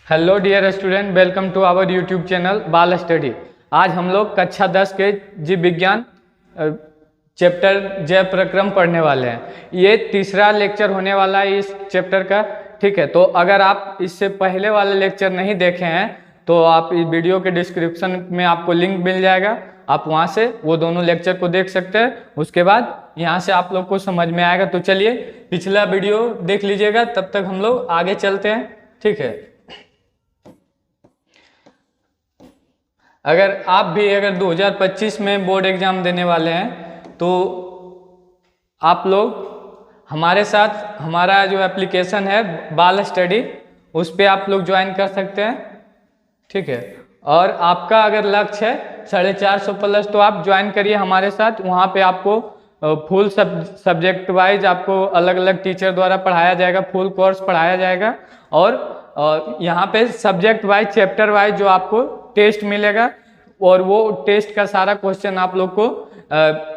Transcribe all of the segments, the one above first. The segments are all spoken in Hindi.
Hello dear student, welcome to our YouTube channel Bal study. आज हम लोग कक्षा 10 के जीव विज्ञान चैप्टर जैव प्रक्रम पढ़ने वाले हैं। ये तीसरा लेक्चर होने वाला है इस चैप्टर का। ठीक है, तो अगर आप इससे पहले वाले लेक्चर नहीं देखे हैं तो आप इस वीडियो के डिस्क्रिप्शन में आपको लिंक मिल जाएगा, आप वहाँ से वो दोनों लेक्चर को देख सकते हैं। उसके बाद यहाँ से आप लोग को समझ में आएगा। तो चलिए पिछला वीडियो देख लीजिएगा, तब तक हम लोग आगे चलते हैं। ठीक है, अगर 2025 में बोर्ड एग्जाम देने वाले हैं तो आप लोग हमारे साथ हमारा जो एप्लीकेशन है बाल स्टडी, उस पर आप लोग ज्वाइन कर सकते हैं। ठीक है, और आपका अगर लक्ष्य है 450 प्लस तो आप ज्वाइन करिए हमारे साथ। वहाँ पे आपको फुल सब्जेक्ट वाइज आपको अलग अलग टीचर द्वारा पढ़ाया जाएगा, फुल कोर्स पढ़ाया जाएगा। और यहाँ पे सब्जेक्ट वाइज चैप्टर वाइज जो आपको टेस्ट मिलेगा और वो टेस्ट का सारा क्वेश्चन आप लोग को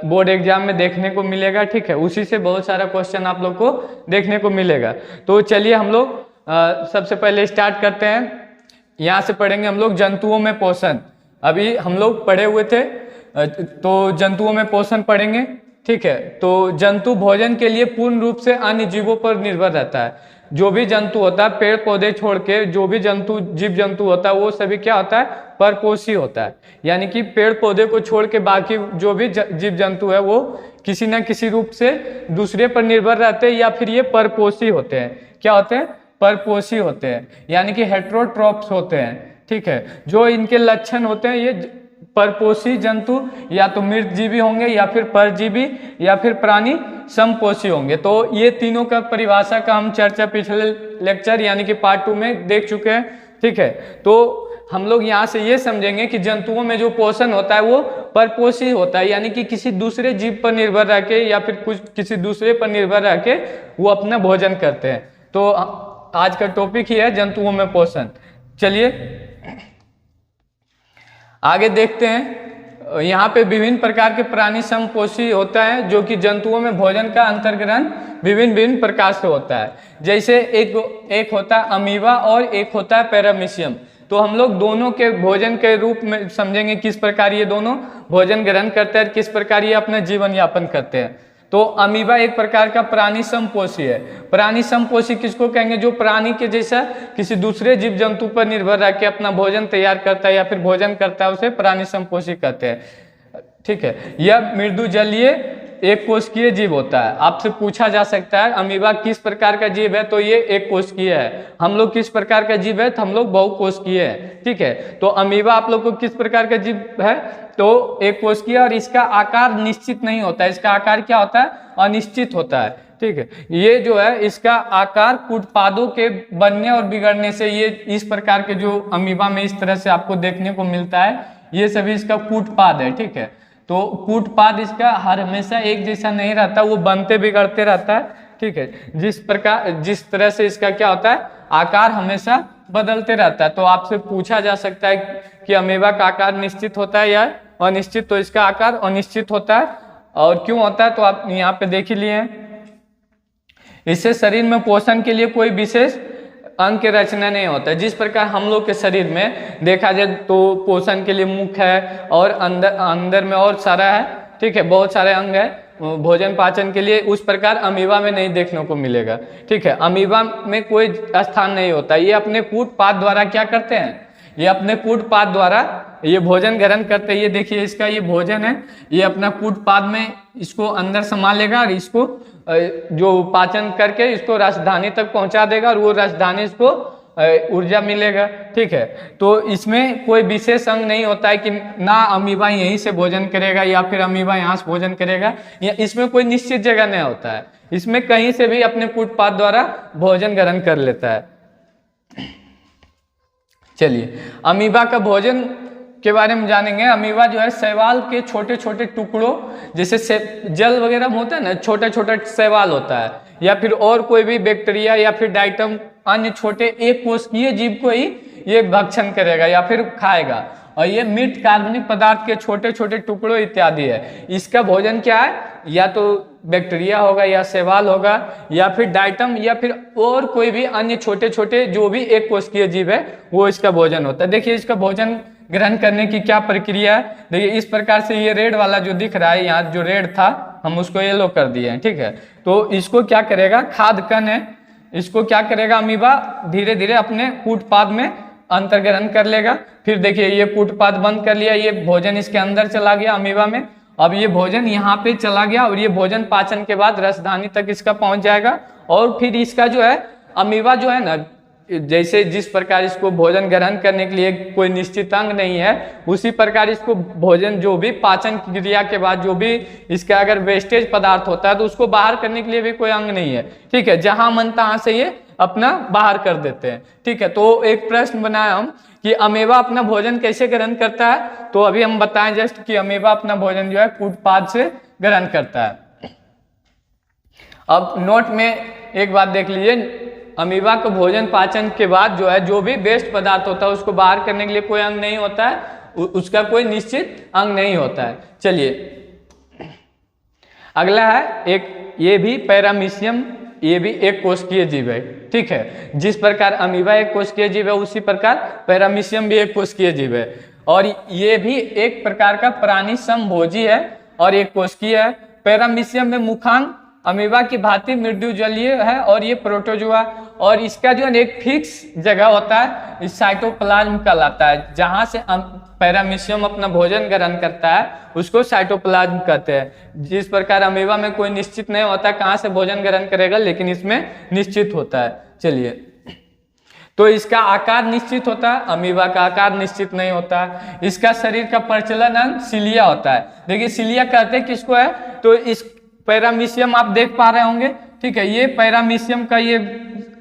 बोर्ड एग्जाम में देखने को मिलेगा। ठीक है, उसी से बहुत सारा क्वेश्चन आप लोग को देखने को मिलेगा। तो चलिए हम लोग सबसे पहले स्टार्ट करते हैं। यहाँ से पढ़ेंगे हम लोग जंतुओं में पोषण। अभी हम लोग पढ़े हुए थे तो जंतुओं में पोषण पढ़ेंगे। ठीक है, तो जंतु भोजन के लिए पूर्ण रूप से अन्य जीवों पर निर्भर रहता है। जो भी जंतु होता है, पेड़ पौधे छोड़ के जो भी जंतु जीव जंतु होता है वो सभी क्या होता है, परपोषी होता है। यानी कि पेड़ पौधे को छोड़ के बाकी जो भी जीव जंतु है वो किसी न किसी रूप से दूसरे पर निर्भर रहते हैं, या फिर ये परपोषी होते हैं। क्या होते हैं? परपोषी होते हैं, यानी कि हेट्रोट्रॉप्स होते हैं। ठीक है, जो इनके लक्षण होते हैं, ये परपोषी जंतु या तो मृतजीवी होंगे, या फिर परजीवी, या फिर प्राणी समपोषी होंगे। तो ये तीनों का परिभाषा का हम चर्चा पिछले लेक्चर यानी कि पार्ट 2 में देख चुके हैं। ठीक है, तो हम लोग यहाँ से ये समझेंगे कि जंतुओं में जो पोषण होता है वो परपोषी होता है, यानी कि किसी दूसरे जीव पर निर्भर रह के या फिर किसी दूसरे पर निर्भर रह के वो अपना भोजन करते हैं। तो आज का टॉपिक ही है जंतुओं में पोषण। चलिए आगे देखते हैं। यहाँ पे विभिन्न प्रकार के प्राणी समपोषी होता है, जो कि जंतुओं में भोजन का अंतर्ग्रहण विभिन्न प्रकार से होता है। जैसे एक होता है अमीबा और एक होता है पैरामीशियम। तो हम लोग दोनों के भोजन के रूप में समझेंगे किस प्रकार ये दोनों भोजन ग्रहण करते हैं, किस प्रकार ये अपना जीवन यापन करते हैं। तो अमीबा एक प्रकार का प्राणी समपोषी है। प्राणी समपोषी किसको कहेंगे? जो प्राणी के जैसा किसी दूसरे जीव जंतु पर निर्भर रह के अपना भोजन तैयार करता है या फिर भोजन करता है, उसे प्राणी समपोषी कहते हैं। ठीक है, यह मृदु जलीय एक कोशिकीय जीव होता है। आपसे पूछा जा सकता है अमीबा किस प्रकार का जीव है, तो ये एक कोशिकीय है। हम लोग किस प्रकार का जीव है, तो हम लोग बहुकोशिकीय है। ठीक है, तो अमीबा आप लोग को किस प्रकार का जीव है, तो एक कोशिकीय, और इसका आकार निश्चित नहीं होता है। इसका आकार क्या होता है? अनिश्चित होता है। ठीक है, ये जो है इसका आकार कूटपादों के बनने और बिगड़ने से ये इस प्रकार के जो अमीबा में इस तरह से आपको देखने को मिलता है, ये सभी इसका कूटपाद है। ठीक है, तो कूटपाद इसका हर हमेशा एक जैसा नहीं रहता, वो बनते बिगड़ते रहता है। ठीक है, जिस तरह से इसका क्या होता है, आकार हमेशा बदलते रहता है। तो आपसे पूछा जा सकता है कि अमीबा का आकार निश्चित होता है या अनिश्चित, तो इसका आकार अनिश्चित होता है। और क्यों होता है तो आप यहाँ पे देख ही लिए हैं। इससे शरीर में पोषण के लिए कोई विशेष अंग की रचना नहीं होता है। जिस प्रकार हम लोग के शरीर में देखा जाए तो पोषण के लिए मुख है और अंदर में और सारा है। ठीक है, बहुत सारे अंग है भोजन पाचन के लिए, उस प्रकार अमीबा में नहीं देखने को मिलेगा। ठीक है, अमीबा में कोई स्थान नहीं होता। ये अपने कूटपाद द्वारा क्या करते हैं, ये अपने कूटपाद द्वारा ये भोजन ग्रहण करते हैं। ये देखिए इसका ये भोजन है, ये अपना कूटपाद में इसको अंदर समा लेगा और इसको जो पाचन करके इसको रसधानी तक पहुंचा देगा, और वो रसधानी इसको ऊर्जा मिलेगा। ठीक है, तो इसमें कोई विशेष अंग नहीं होता है कि ना अमीबा यहीं से भोजन करेगा या फिर अमीबा यहाँ से भोजन करेगा, या इसमें कोई निश्चित जगह नहीं होता है। इसमें कहीं से भी अपने कूटपाद द्वारा भोजन ग्रहण कर लेता है। चलिए अमीबा का भोजन के बारे में जानेंगे। अमीबा जो है शैवाल के छोटे छोटे टुकड़ों, जैसे जल वगैरह में होता है ना, छोटा छोटा शैवाल होता है, या फिर और कोई भी बैक्टीरिया या फिर डाइटम अन्य छोटे एक कोशिकीय जीव को ही ये भक्षण करेगा या फिर खाएगा। और ये मृत कार्बनिक पदार्थ के छोटे छोटे टुकड़ों इत्यादि है। इसका भोजन क्या है, या तो बैक्टीरिया होगा या शैवाल होगा या फिर डाइटम या फिर और कोई भी अन्य छोटे छोटे जो भी एक कोशिकीय जीव है वो इसका भोजन होता है। देखिए इसका भोजन ग्रहण करने की क्या प्रक्रिया है। देखिए इस प्रकार से ये रेड वाला जो दिख रहा है, यहाँ जो रेड था हम उसको येलो कर दिए हैं, ठीक है। तो इसको क्या करेगा, खाद्य कण है, इसको क्या करेगा अमीबा धीरे धीरे अपने कूटपाद में अंतर्ग्रहण कर लेगा। फिर देखिए ये कूटपाद बंद कर लिया, ये भोजन इसके अंदर चला गया अमीबा में। अब ये भोजन यहाँ पे चला गया और ये भोजन पाचन के बाद रसधानी तक इसका पहुंच जाएगा। और फिर इसका जो है अमीबा जो है ना, जैसे जिस प्रकार इसको भोजन ग्रहण करने के लिए कोई निश्चित अंग नहीं है, उसी प्रकार इसको भोजन जो भी पाचन क्रिया के बाद जो भी इसका अगर वेस्टेज पदार्थ होता है तो उसको बाहर करने के लिए भी कोई अंग नहीं है, ठीक है। जहां मन तहां से ये अपना बाहर कर देते हैं, ठीक है। तो एक प्रश्न बनाया हम कि अमीबा अपना भोजन कैसे ग्रहण करता है, तो अभी हम बताएं जस्ट कि अमीबा अपना भोजन जो है कूटपाद से ग्रहण करता है। अब नोट में एक बात देख लीजिए, अमीबा को भोजन पाचन के बाद जो है जो भी वेस्ट पदार्थ होता है उसको बाहर करने के लिए कोई अंग नहीं होता है, उसका कोई निश्चित अंग नहीं होता है। चलिए अगला है एक, ये भी पैरामीशियम, ये भी एक कोशिकीय जीव है, ठीक है। जिस प्रकार अमीबा एक कोशिकीय जीव है उसी प्रकार पैरामीशियम भी एक कोशिकीय जीव है। और ये भी एक प्रकार का प्राणी समभोजी है और एक कोशिकीय है। पैरामीशियम में मुखांग अमीबा की भांति मृदु जलीय है और ये प्रोटोजोआ, और इसका जो है एक फिक्स जगह होता है, इस साइटोप्लाज्म कहलाता है। जहां से पैरामीशियम अपना भोजन ग्रहण करता है उसको साइटोप्लाज्म कहते हैं। जिस प्रकार अमीबा में कोई निश्चित नहीं होता कहाँ से भोजन ग्रहण करेगा, लेकिन इसमें निश्चित होता है। चलिए, तो इसका आकार निश्चित होता है, अमीबा का आकार निश्चित नहीं होता। इसका शरीर का प्रचलन अंग सिलिया होता है। देखिए सिलिया कहते हैं किसको है, तो इस पैरामीशियम आप देख पा रहे होंगे, ठीक है। ये पैरामीशियम का ये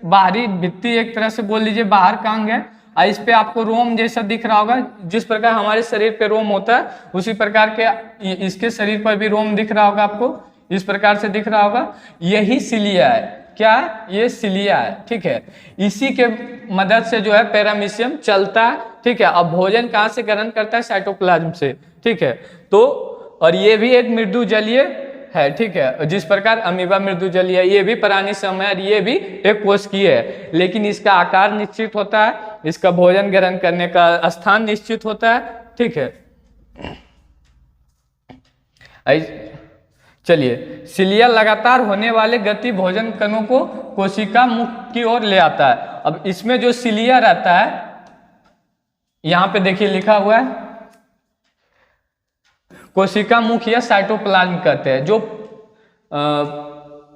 बाहरी भित्ति एक तरह से बोल लीजिए बाहर का अंग है, और इस पे आपको रोम जैसा दिख रहा होगा। जिस प्रकार हमारे शरीर पे रोम होता है उसी प्रकार के इसके शरीर पर भी रोम दिख रहा होगा आपको, इस प्रकार से दिख रहा होगा। यही सिलिया है, क्या है, ये सिलिया है, ठीक है। इसी के मदद से जो है पैरामीशियम चलता है, ठीक है। अब भोजन कहाँ से ग्रहण करता है, साइटोप्लाज्म से, ठीक है। तो और ये भी एक मृदु जलीय है, ठीक है। जिस प्रकार अमीबा मृदु जलीय है, ये भी प्राणी सम है, ये भी एक कोशिकीय है, लेकिन इसका आकार निश्चित होता है, इसका भोजन ग्रहण करने का स्थान निश्चित होता है, ठीक है। चलिए, सिलिया लगातार होने वाले गति भोजन कणों को कोशिका मुख की ओर ले आता है। अब इसमें जो सिलिया रहता है, यहां पे देखिए लिखा हुआ है कोशिका मुख या साइटोप्लाज्म कहते हैं। जो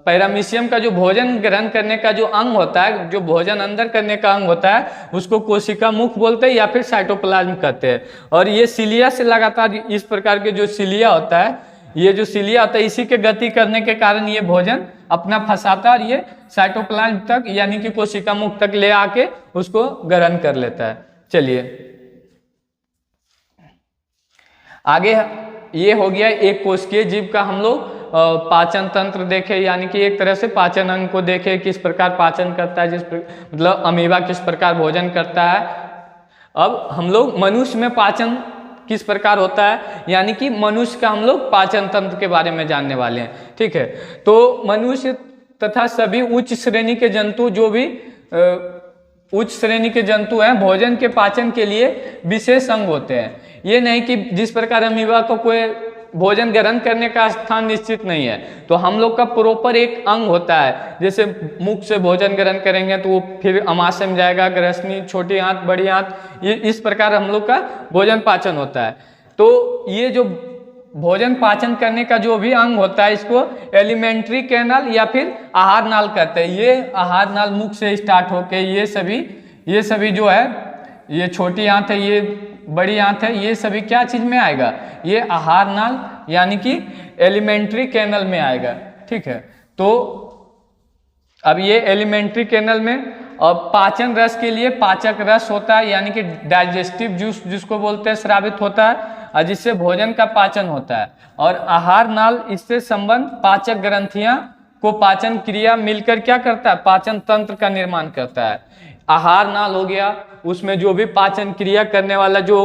पैरामीशियम का जो भोजन ग्रहण करने का जो अंग होता है, जो भोजन अंदर करने का अंग होता है, उसको कोशिका मुख बोलते हैं या फिर साइटोप्लाज्म कहते हैं। और ये सिलिया से लगातार इस प्रकार के जो सिलिया होता है, ये जो सिलिया होता है, इसी के गति करने के कारण ये भोजन अपना फंसाता है और ये साइटोप्लाज्म तक यानी कि कोशिका मुख तक ले आके उसको ग्रहण कर लेता है। चलिए आगे, ये हो गया एक कोशिकीय जीव का हम लोग पाचन तंत्र देखे, यानी कि एक तरह से पाचन अंग को देखे, किस प्रकार पाचन करता है, मतलब अमीबा किस प्रकार भोजन करता है। अब हम लोग मनुष्य में पाचन किस प्रकार होता है, यानी कि मनुष्य का हम लोग पाचन तंत्र के बारे में जानने वाले हैं, ठीक है। तो मनुष्य तथा सभी उच्च श्रेणी के जंतु, जो भी उच्च श्रेणी के जंतु हैं, भोजन के पाचन के लिए विशेष अंग होते हैं। ये नहीं कि जिस प्रकार अमीबा को कोई भोजन ग्रहण करने का स्थान निश्चित नहीं है, तो हम लोग का प्रॉपर एक अंग होता है। जैसे मुख से भोजन ग्रहण करेंगे तो वो फिर अमाशय में जाएगा, ग्रसनी, छोटी आंत, बड़ी आंत, ये इस प्रकार हम लोग का भोजन पाचन होता है। तो ये जो भोजन पाचन करने का जो भी अंग होता है, इसको एलिमेंट्री कैनल या फिर आहार नाल कहते हैं। ये आहार नाल मुख से स्टार्ट होके ये सभी जो है, ये छोटी आंत है, ये बड़ी आंत है, ये सभी क्या चीज में आएगा, ये आहार नाल यानी कि एलिमेंट्री कैनल में आएगा, ठीक है। तो अब ये एलिमेंट्री कैनल में, अब पाचन रस के लिए पाचक रस होता है, यानी कि डाइजेस्टिव जूस जिसको बोलते हैं, स्रावित होता है, और जिससे भोजन का पाचन होता है। और आहार नाल, इससे संबंध पाचक ग्रंथियां को पाचन क्रिया मिलकर क्या करता है, पाचन तंत्र का निर्माण करता है। आहार नाल हो गया, उसमें जो भी पाचन क्रिया करने वाला जो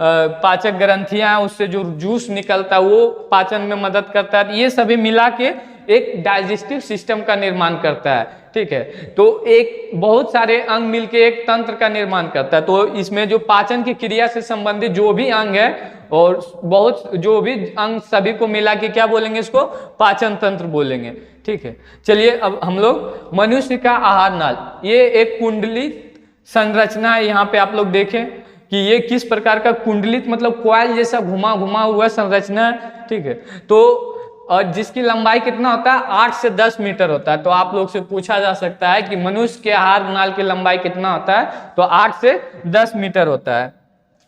पाचक ग्रंथियां हैं उससे जो जूस निकलता है वो पाचन में मदद करता है। ये सभी मिला के एक डाइजेस्टिव सिस्टम का निर्माण करता है, ठीक है। तो एक बहुत सारे अंग मिलके एक तंत्र का निर्माण करता है। तो इसमें जो पाचन की क्रिया से संबंधित जो भी अंग है और बहुत जो भी अंग सभी को मिला के क्या बोलेंगे, इसको पाचन तंत्र बोलेंगे, ठीक है। चलिए अब हम लोग मनुष्य का आहार नाल, ये एक कुंडलित संरचना है। यहाँ पे आप लोग देखें कि ये किस प्रकार का कुंडलित मतलब कॉइल जैसा घुमा घुमा हुआ संरचना है, ठीक है। तो और जिसकी लंबाई कितना होता है, 8 से 10 मीटर होता है। तो आप लोग से पूछा जा सकता है कि मनुष्य के आहार नाल की लंबाई कितना होता है, तो 8 से 10 मीटर होता है।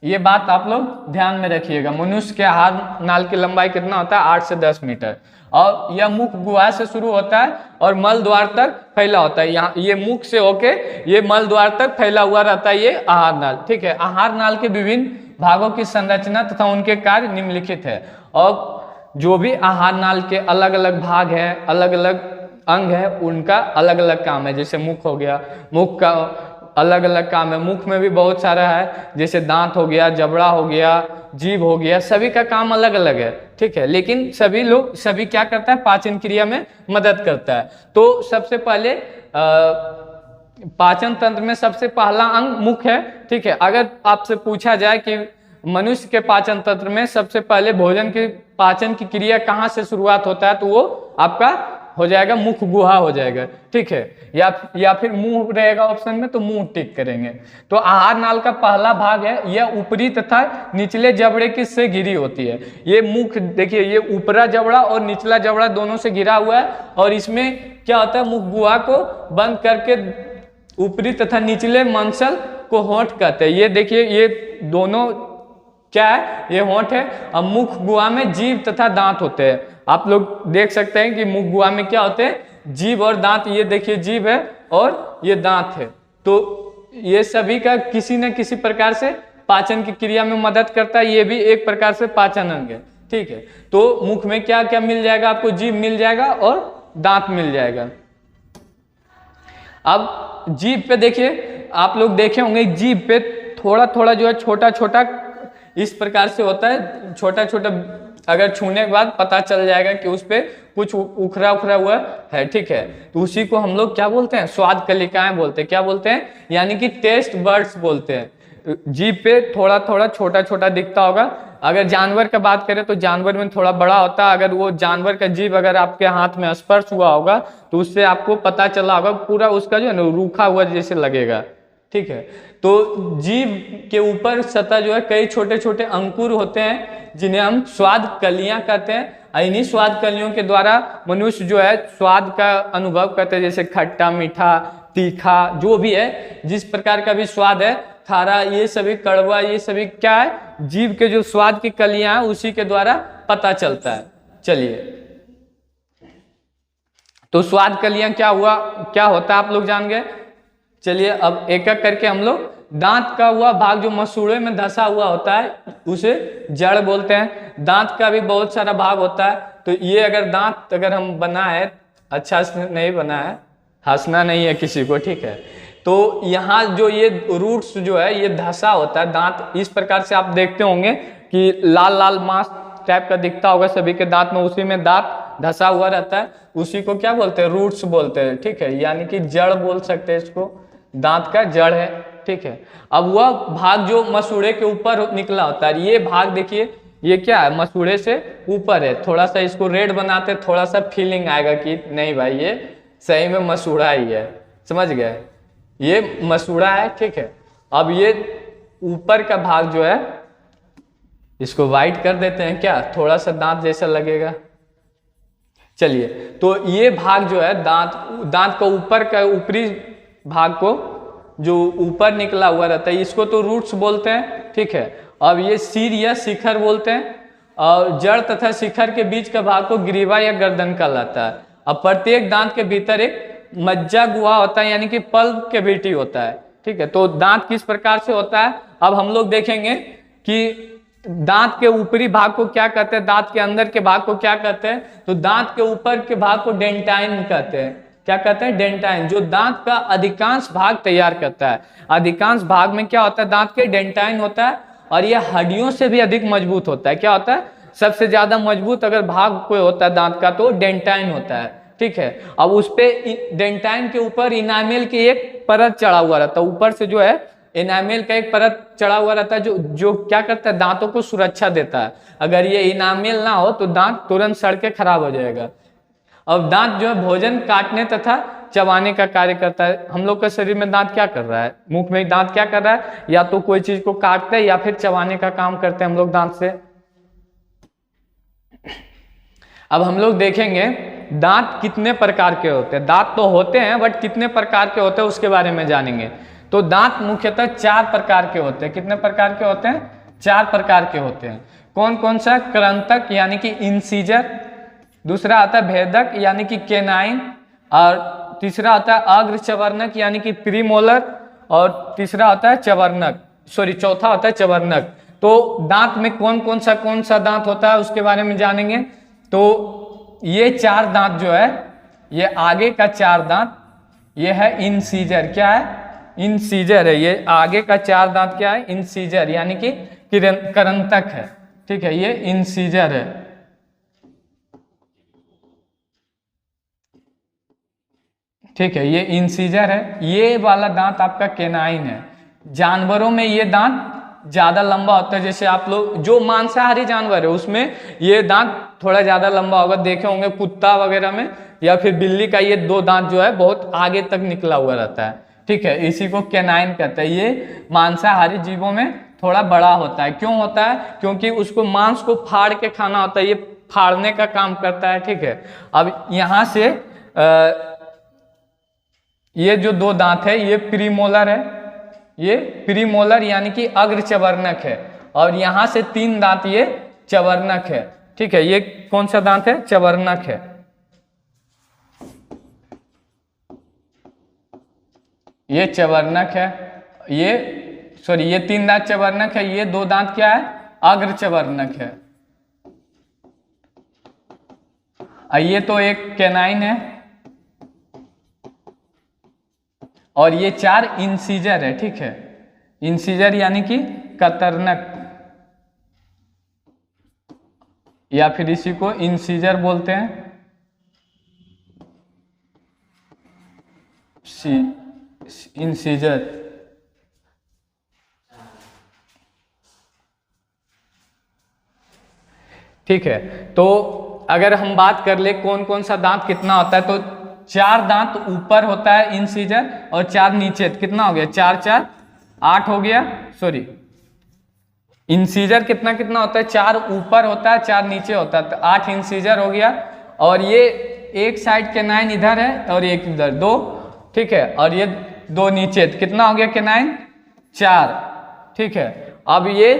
ये बात आप लोग ध्यान में रखिएगा, मनुष्य के आहार नाल की लंबाई कितना होता है, 8 से 10 मीटर। और यह मुख गुहा से शुरू होता है और मल द्वार तक फैला होता है। यहाँ ये मुख से होके ये मल द्वार तक फैला हुआ रहता है, ये आहार नाल, ठीक है। आहार नाल के विभिन्न भागों की संरचना तथा उनके कार्य निम्नलिखित है। और जो भी आहार नाल के अलग अलग भाग है, अलग अलग अंग है, उनका अलग अलग काम है। जैसे मुख हो गया, मुख का अलग अलग काम है। मुख में भी बहुत सारा है, जैसे दांत हो गया, जबड़ा हो गया, जीभ हो गया, सभी का काम अलग अलग है, ठीक है। लेकिन सभी क्या करता है, पाचन क्रिया में मदद करता है। तो सबसे पहले पाचन तंत्र में सबसे पहला अंग मुख है, ठीक है। अगर आपसे पूछा जाए कि मनुष्य के पाचन तंत्र में सबसे पहले भोजन के पाचन की क्रिया कहाँ से शुरुआत होता है, तो वो आपका हो जाएगा मुख गुहा हो जाएगा, ठीक है। या फिर मुंह रहेगा ऑप्शन में, तो मुंह टिक करेंगे। तो आहार नाल का पहला भाग है, यह ऊपरी तथा निचले जबड़े की से घिरी होती है। ये मुख देखिए, ये ऊपरा जबड़ा और निचला जबड़ा दोनों से घिरा हुआ है। और इसमें क्या होता है, मुख गुहा को बंद करके ऊपरी तथा निचले मंसल को होंठ कहते हैं। ये देखिए, ये दोनों क्या है, ये होंठ है। और मुख गुहा में जीभ तथा दांत होते हैं। आप लोग देख सकते हैं कि मुख गुहा में क्या होते हैं, जीभ और दांत। ये देखिए जीभ है और ये दांत है। तो ये सभी का किसी न किसी प्रकार से पाचन की क्रिया में मदद करता है। ये भी एक प्रकार से पाचन अंग है, ठीक है। तो मुख में क्या क्या मिल जाएगा आपको, जीभ मिल जाएगा और दांत मिल जाएगा। अब जीभ पे देखिए, आप लोग देखे होंगे जीभ पे थोड़ा थोड़ा जो है छोटा छोटा इस प्रकार से होता है, छोटा छोटा। अगर छूने के बाद पता चल जाएगा कि उस पे कुछ उखरा उखरा हुआ है, ठीक है। तो उसी को हम लोग क्या बोलते हैं, स्वाद कलिकाएं बोलते हैं। क्या बोलते हैं, यानी कि टेस्ट बर्ड्स बोलते हैं। जीभ पे थोड़ा थोड़ा छोटा छोटा दिखता होगा। अगर जानवर का बात करें तो जानवर में थोड़ा बड़ा होता है। अगर वो जानवर का जीभ अगर आपके हाथ में स्पर्श हुआ होगा तो उससे आपको पता चला होगा, पूरा उसका जो है ना रूखा हुआ जैसे लगेगा, ठीक है। तो जीभ के ऊपर सतह जो है कई छोटे छोटे अंकुर होते हैं, जिन्हें हम स्वाद कलियां कहते हैं। इन्हीं स्वाद कलियों के द्वारा मनुष्य जो है स्वाद का अनुभव करते हैं, जैसे खट्टा, मीठा, तीखा, जो भी है, जिस प्रकार का भी स्वाद है, खारा, ये सभी कड़वा, ये सभी क्या है, जीभ के जो स्वाद की कलियां हैं उसी के द्वारा पता चलता है। चलिए, तो स्वाद कलियां क्या होता है आप लोग जान गए। चलिए अब एक एक करके हम लोग, दांत का हुआ भाग जो मसूड़े में धंसा हुआ होता है उसे जड़ बोलते हैं। दांत का भी बहुत सारा भाग होता है। तो ये अगर दांत अगर हम बना है, अच्छा से नहीं बना है, हंसना नहीं है किसी को, ठीक है। तो यहाँ जो ये रूट्स जो है ये धंसा होता है। दांत इस प्रकार से आप देखते होंगे कि लाल लाल मांस टाइप का दिखता होगा सभी के दांत में, उसी में दांत धंसा हुआ रहता है। उसी को क्या बोलते हैं, रूट्स बोलते हैं, ठीक है। यानी कि जड़ बोल सकते हैं इसको, दांत का जड़ है, ठीक है। अब वह भाग जो मसूड़े के ऊपर निकला होता है, ये भाग देखिए, ये क्या है, मसूड़े से ऊपर है। थोड़ा सा इसको रेड बनाते, थोड़ा सा फीलिंग आएगा कि नहीं भाई ये सही में मसूड़ा ही है, समझ गए, ये मसूड़ा है, ठीक है। अब ये ऊपर का भाग जो है इसको वाइट कर देते हैं, क्या थोड़ा सा दांत जैसा लगेगा। चलिए, तो ये भाग जो है दांत का ऊपर का ऊपरी भाग को जो ऊपर निकला हुआ रहता है, इसको तो रूट्स बोलते हैं, ठीक है। अब ये सिर या शिखर बोलते हैं। और जड़ तथा शिखर के बीच का भाग को ग्रीवा या गर्दन कहलाता है। अब प्रत्येक दांत के भीतर एक मज्जा गुहा होता है, यानी कि पल्प कैविटी होता है, ठीक है। तो दांत किस प्रकार से होता है, अब हम लोग देखेंगे कि दांत के ऊपरी भाग को क्या कहते हैं, दांत के अंदर के भाग को क्या कहते हैं। तो दांत के ऊपर के भाग को डेंटाइन कहते हैं, क्या कहते हैं, डेंटाइन, जो दांत का अधिकांश भाग तैयार करता है। अधिकांश भाग में क्या होता है, दांत के डेंटाइन होता है, और यह हड्डियों से भी अधिक मजबूत होता है। क्या होता है, सबसे ज्यादा मजबूत अगर भाग कोई होता है दांत का तो डेंटाइन होता है, ठीक है। अब उस पे डेंटाइन के ऊपर इनामेल की एक परत चढ़ा हुआ रहता है, ऊपर से जो है इनामेल का एक परत चढ़ा हुआ रहता है, जो जो क्या करता है, दांतों को सुरक्षा देता है। अगर ये इनामेल ना हो तो दांत तुरंत सड़ के खराब हो जाएगा। अब दांत जो है भोजन काटने तथा चबाने का कार्य करता है। हम लोग का शरीर में दांत क्या कर रहा है, मुख में दांत क्या कर रहा है, या तो कोई चीज को काटते हैं या फिर चबाने का काम करते हैं हम लोग दांत से। अब हम लोग देखेंगे दांत कितने प्रकार के होते हैं। दांत तो होते हैं बट कितने प्रकार के होते हैं उसके बारे में जानेंगे। तो दांत मुख्यतः 4 प्रकार के होते हैं। कितने प्रकार के होते हैं, 4 प्रकार के होते हैं। कौन कौन सा, कृंतक यानी कि इंसीजर, दूसरा आता है भेदक यानी कि केनाइन, और तीसरा आता है अग्रचवर्णक यानी कि प्रीमोलर, और तीसरा आता है चौथा होता है चवर्णक। तो दांत में कौन सा दांत होता है उसके बारे में जानेंगे। तो ये 4 दांत जो है, ये आगे का 4 दांत, ये है इंसीजर। क्या है, इंसीजर है। ये आगे का 4 दांत क्या है, इंसीजर यानी कि कृंतक है, ठीक है, ये इंसीजर है। ठीक है, ये इंसीजर है। ये वाला दांत आपका केनाइन है। जानवरों में ये दांत ज्यादा लंबा होता है। जैसे आप लोग जो मांसाहारी जानवर है उसमें ये दांत थोड़ा ज्यादा लंबा होगा, देखे होंगे कुत्ता वगैरह में, या फिर बिल्ली का ये 2 दांत जो है बहुत आगे तक निकला हुआ रहता है, ठीक है, इसी को केनाइन कहते हैं। ये मांसाहारी जीवों में थोड़ा बड़ा होता है। क्यों होता है, क्योंकि उसको मांस को फाड़ के खाना होता है, ये फाड़ने का काम करता है, ठीक है। अब यहाँ से ये जो 2 दांत है ये प्रीमोलर है, ये प्रीमोलर यानी कि अग्रचवर्णक है, और यहां से 3 दांत ये चवर्णक है, ठीक है। ये कौन सा दांत है, चवर्णक है। ये चवर्णक है, ये 3 दांत चवर्णक है, ये 2 दांत क्या है, अग्रचवर्णक है। ये तो एक केनाइन है, और ये 4 इंसीजर है, ठीक है। इंसीजर यानी कि कतरनक, या फिर इसी को इंसीजर बोलते हैं। इंसीजर, ठीक है। तो अगर हम बात कर ले कौन कौन सा दांत कितना होता है, तो 4 दांत ऊपर होता है इंसीजर, और 4 नीचे। कितना हो गया, 4 4 8 हो गया। सॉरी, इंसीजर कितना कितना होता है, 4 ऊपर होता है 4 नीचे होता है, तो 8 इंसीजर हो गया। और ये एक साइड केनाइन इधर है और एक इधर, 2, ठीक है, और ये 2 नीचे, तो कितना हो गया केनाइन, 4, ठीक है। अब ये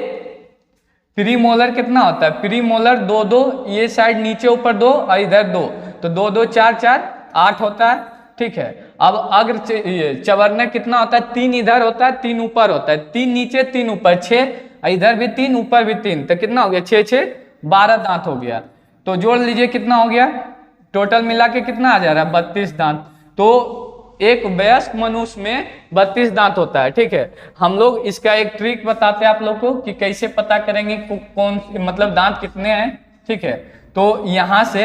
प्रीमोलर कितना होता है, प्रीमोलर 2 2, ये साइड नीचे ऊपर 2 और इधर 2, तो 2 2 4 4 8 होता है, ठीक है। अब अग्र चवर्णक कितना होता है, 3 इधर होता है 3 ऊपर होता है, 3 नीचे 3 ऊपर, 6, इधर भी 3 ऊपर भी 3, तो कितना हो गया, 6 6 12 दांत हो गया। तो जोड़ लीजिए कितना हो गया, टोटल मिला के कितना आ जा रहा है, 32 दांत। तो एक वयस्क मनुष्य में 32 दांत होता है, ठीक है। हम लोग इसका एक ट्रिक बताते हैं आप लोग को कि कैसे पता करेंगे कौन मतलब दांत कितने हैं, ठीक है। तो यहाँ से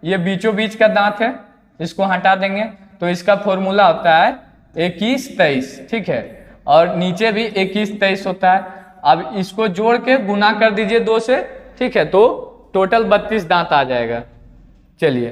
ये बीचों बीच का दांत है, इसको हटा देंगे, तो इसका फॉर्मूला होता है 21 23, ठीक है, और नीचे भी 21 23 होता है। अब इसको जोड़ के गुना कर दीजिए 2 से, ठीक है, तो टोटल 32 दांत आ जाएगा। चलिए,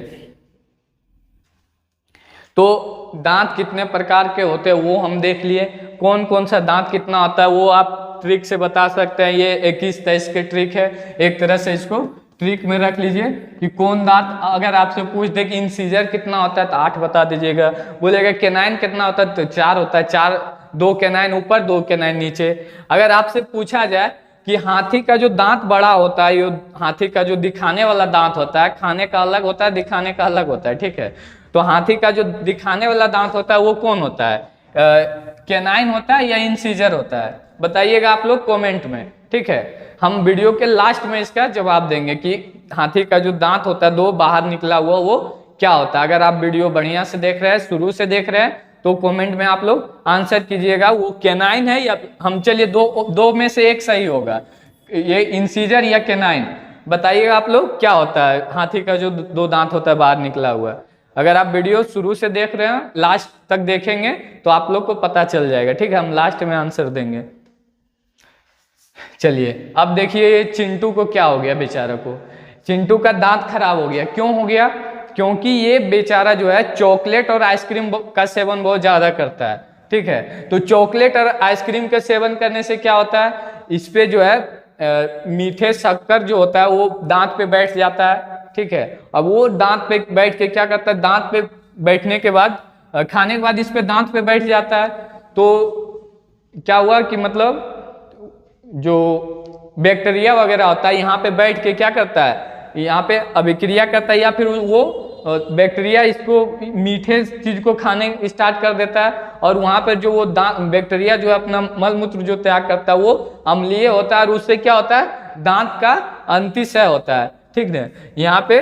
तो दांत कितने प्रकार के होते हैं वो हम देख लिए, कौन कौन सा दांत कितना होता है वो आप ट्रिक से बता सकते हैं। ये 21 23 के ट्रिक है, एक तरह से इसको ट्रिक में रख लीजिए कि कौन दांत, अगर आपसे पूछ दे कि इंसीजर कितना होता है तो 8 बता दीजिएगा, बोलेगा केनाइन कितना होता है तो 4 होता है, 4 2 केनाइन ऊपर 2 केनाइन नीचे। अगर आपसे पूछा जाए कि हाथी का जो दांत बड़ा होता है, ये हाथी का जो दिखाने वाला दांत होता है, खाने का अलग होता है, दिखाने का अलग होता है, ठीक है। तो हाथी का जो दिखाने वाला दांत होता है वो कौन होता है, केनाइन होता है या इंसीजर होता है, बताइएगा आप लोग कमेंट में, ठीक है। हम वीडियो के लास्ट में इसका जवाब देंगे कि हाथी का जो दांत होता है 2 बाहर निकला हुआ वो क्या होता है। अगर आप वीडियो बढ़िया से देख रहे हैं, शुरू से देख रहे हैं, तो कमेंट में आप लोग आंसर कीजिएगा वो कैनाइन है या हम, चलिए दो में से एक सही होगा, ये इंसीजर या कैनाइन। बताइएगा आप लोग क्या होता है हाथी का जो दो दांत होता है बाहर निकला हुआ। अगर आप वीडियो शुरू से देख रहे हैं, लास्ट तक देखेंगे तो आप लोग को पता चल जाएगा, ठीक है। हम लास्ट में आंसर देंगे। चलिए अब देखिए ये चिंटू को क्या हो गया बेचारा को। चिंटू का दांत खराब हो गया। क्यों हो गया? क्योंकि ये बेचारा जो है चॉकलेट और आइसक्रीम का सेवन बहुत ज्यादा करता है, ठीक है। तो चॉकलेट और आइसक्रीम का सेवन करने से क्या होता है, इस पे जो है मीठे शक्कर जो होता है वो दांत पे बैठ जाता है, ठीक है। अब वो दांत पे बैठ के क्या करता है, दांत पे बैठने के बाद खाने के बाद इस पे दांत पे बैठ जाता है, तो क्या हुआ कि मतलब जो बैक्टीरिया वगैरह होता है यहाँ पे बैठ के क्या करता है, यहाँ पे अभिक्रिया करता है, या फिर वो बैक्टीरिया इसको मीठे चीज को खाने स्टार्ट कर देता है, और वहां पर जो वो बैक्टीरिया जो है अपना मल मूत्र जो त्याग करता है वो अम्लीय होता है, और उससे क्या होता है, दांत का अंतिक्षय होता है, ठीक है। यहाँ पे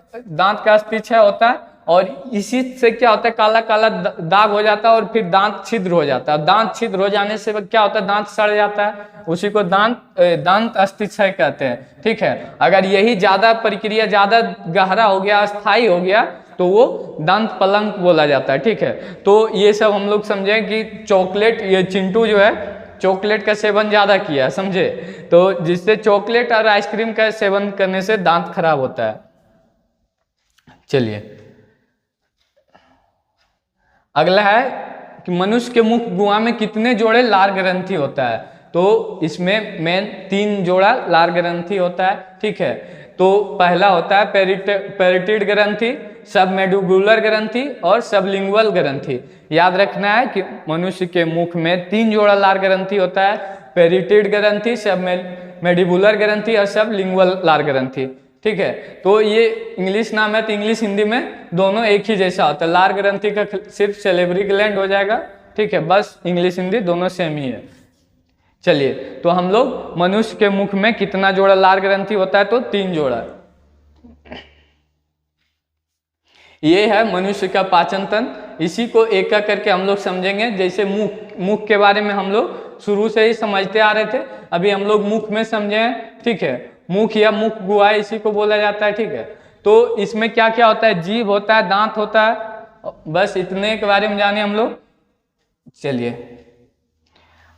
दांत का अंतिक्षय होता है, और इसी से क्या होता है, काला काला दाग हो जाता है, और फिर दांत छिद्र हो जाता है। दांत छिद्र हो जाने से क्या होता है, दांत सड़ जाता है, उसी को दांत अस्थिक्षय कहते हैं, ठीक है। अगर यही ज्यादा प्रक्रिया ज्यादा गहरा हो गया, अस्थायी हो गया, तो वो दंत पलंक बोला जाता है, ठीक है। तो ये सब हम लोग समझे कि चॉकलेट, ये चिंटू जो है चॉकलेट का सेवन ज्यादा किया, समझे, तो जिससे चॉकलेट और आइसक्रीम का सेवन करने से दांत खराब होता है। चलिए अगला है कि मनुष्य के मुख गुहा में कितने जोड़े लार ग्रंथि होता है। तो इसमें मेन 3 जोड़ा लार ग्रंथि होता है, ठीक है। तो पहला होता है पेरिटिड ग्रंथि, सबमेडुबुलर ग्रंथि और सबलिंगुअल ग्रंथि। याद रखना है कि मनुष्य के मुख में 3 जोड़ा लार ग्रंथि होता है, पेरिटिड ग्रंथि, सबमेडुबुलर ग्रंथि और सबलिंगुअल लार ग्रंथि, ठीक है। तो ये इंग्लिश नाम है, तो इंग्लिश हिंदी में दोनों एक ही जैसा होता है। लार ग्रंथि का सिर्फ सेलेब्री ग्लैंड हो जाएगा, ठीक है, बस इंग्लिश हिंदी दोनों सेम ही है। चलिए तो हम लोग मनुष्य के मुख में कितना जोड़ा लार ग्रंथि होता है, तो 3 जोड़ा। ये है मनुष्य का पाचन तंत्र, इसी को एक एक करके हम लोग समझेंगे। जैसे मुख के बारे में हम लोग शुरू से ही समझते आ रहे थे, अभी हम लोग मुख में समझे, ठीक है। मुख या मुख गुहा इसी को बोला जाता है, ठीक है। तो इसमें क्या क्या होता है, जीभ होता है, दांत होता है, बस इतने के बारे में जाने हम लोग। चलिए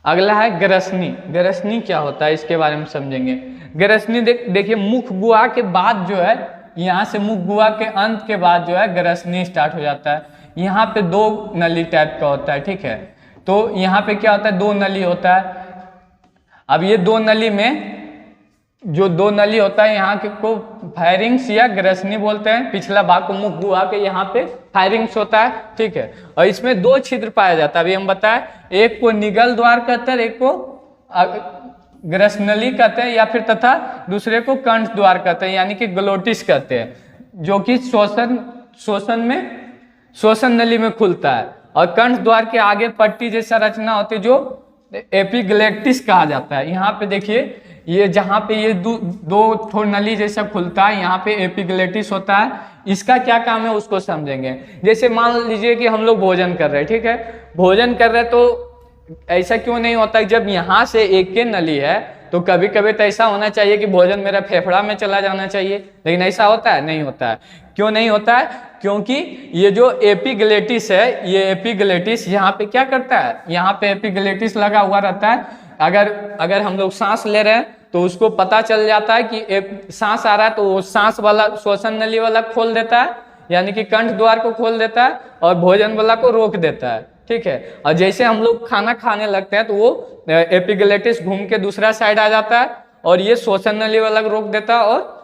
अगला है ग्रसनी। ग्रसनी क्या होता है इसके बारे में समझेंगे। ग्रसनी देखिए मुख गुहा के बाद जो है, यहाँ से मुख गुहा के अंत के बाद जो है ग्रसनी स्टार्ट हो जाता है। यहाँ पे 2 नली टाइप का होता है, ठीक है। तो यहाँ पे क्या होता है, 2 नली होता है। अब ये 2 नली में जो 2 नली होता है, यहाँ को फायरिंग्स या ग्रसनी बोलते हैं। पिछला भाग को मुख गुहा के यहाँ पे फायरिंग्स होता है, ठीक है। और इसमें 2 छिद्र पाया जाता है, अभी हम बताएं, एक को निगल द्वार कहते हैं, एक को ग्रसनली कहते हैं, या फिर तथा दूसरे को कंठ द्वार कहते हैं, यानी कि ग्लोटिस कहते हैं, जो कि श्वसन नली में खुलता है। और कंठ द्वार के आगे पट्टी जैसा रचना होती है जो एपिग्लेटिस कहा जाता है। यहाँ पे देखिए, ये जहाँ पे ये दो ठो नली जैसा खुलता है, यहाँ पे एपिग्लेटिस होता है। इसका क्या काम है उसको समझेंगे। जैसे मान लीजिए कि हम लोग भोजन कर रहे हैं, ठीक है, भोजन कर रहे हैं, तो ऐसा क्यों नहीं होता है, जब यहाँ से एक के नली है तो कभी कभी तो ऐसा होना चाहिए कि भोजन मेरा फेफड़ा में चला जाना चाहिए, लेकिन ऐसा होता है, नहीं होता है। क्यों नहीं होता है? क्योंकि ये जो एपिग्लेटिस है, ये एपिग्लेटिस यहाँ पे क्या करता है, यहाँ पे एपिग्लेटिस लगा हुआ रहता है। अगर हम लोग सांस ले रहे हैं तो उसको पता चल जाता है कि सांस आ रहा है, तो वो सांस वाला श्वसन नली वाला खोल देता है, यानी कि कंठ द्वार को खोल देता है, और भोजन वाला को रोक देता है, ठीक है। और जैसे हम लोग खाना खाने लगते हैं तो वो एपिग्लेटिस घूम के दूसरा साइड आ जाता है, और ये श्वसन नली वाला रोक देता है, और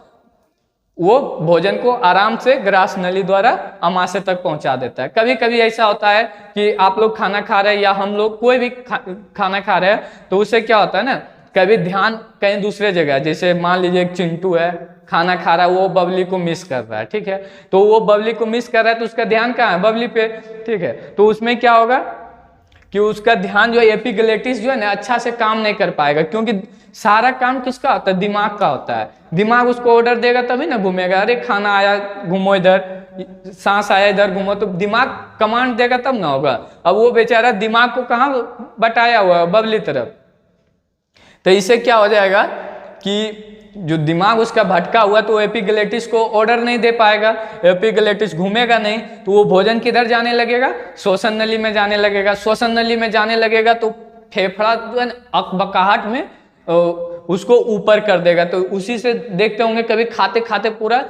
वो भोजन को आराम से ग्रास नली द्वारा आमाशय तक पहुंचा देता है। कभी कभी ऐसा होता है कि आप लोग खाना खा रहे हैं, या हम लोग कोई भी खाना खा रहे हैं, तो उससे क्या होता है ना, कभी ध्यान कहीं दूसरे जगह, जैसे मान लीजिए एक चिंटू है, खाना खा रहा है, वो बबली को मिस कर रहा है, ठीक है। तो वो बबली को मिस कर रहा है, तो उसका ध्यान कहाँ है, बबली पे, ठीक है। तो उसमें क्या होगा कि उसका ध्यान जो है, एपिग्लेटिस जो है ना, अच्छा से काम नहीं कर पाएगा, क्योंकि सारा काम किसका होता है, दिमाग का होता है। दिमाग उसको ऑर्डर देगा तभी ना घूमेगा, अरे खाना आया घूमो इधर, सांस आया इधर घूमो, तो दिमाग कमांड देगा तब ना होगा। अब वो बेचारा दिमाग को कहाँ बटाया हुआ है, बबली तरफ। तो इससे क्या हो जाएगा कि जो दिमाग उसका भटका हुआ, तो एपिग्लेटिस को ऑर्डर नहीं दे पाएगा, एपिग्लेटिस घूमेगा नहीं, तो वो भोजन किधर जाने लगेगा, श्वसन नली में जाने लगेगा। श्वसन नली में जाने लगेगा तो फेफड़ा अकबकाहट में उसको ऊपर कर देगा। तो उसी से देखते होंगे कभी खाते खाते पूरा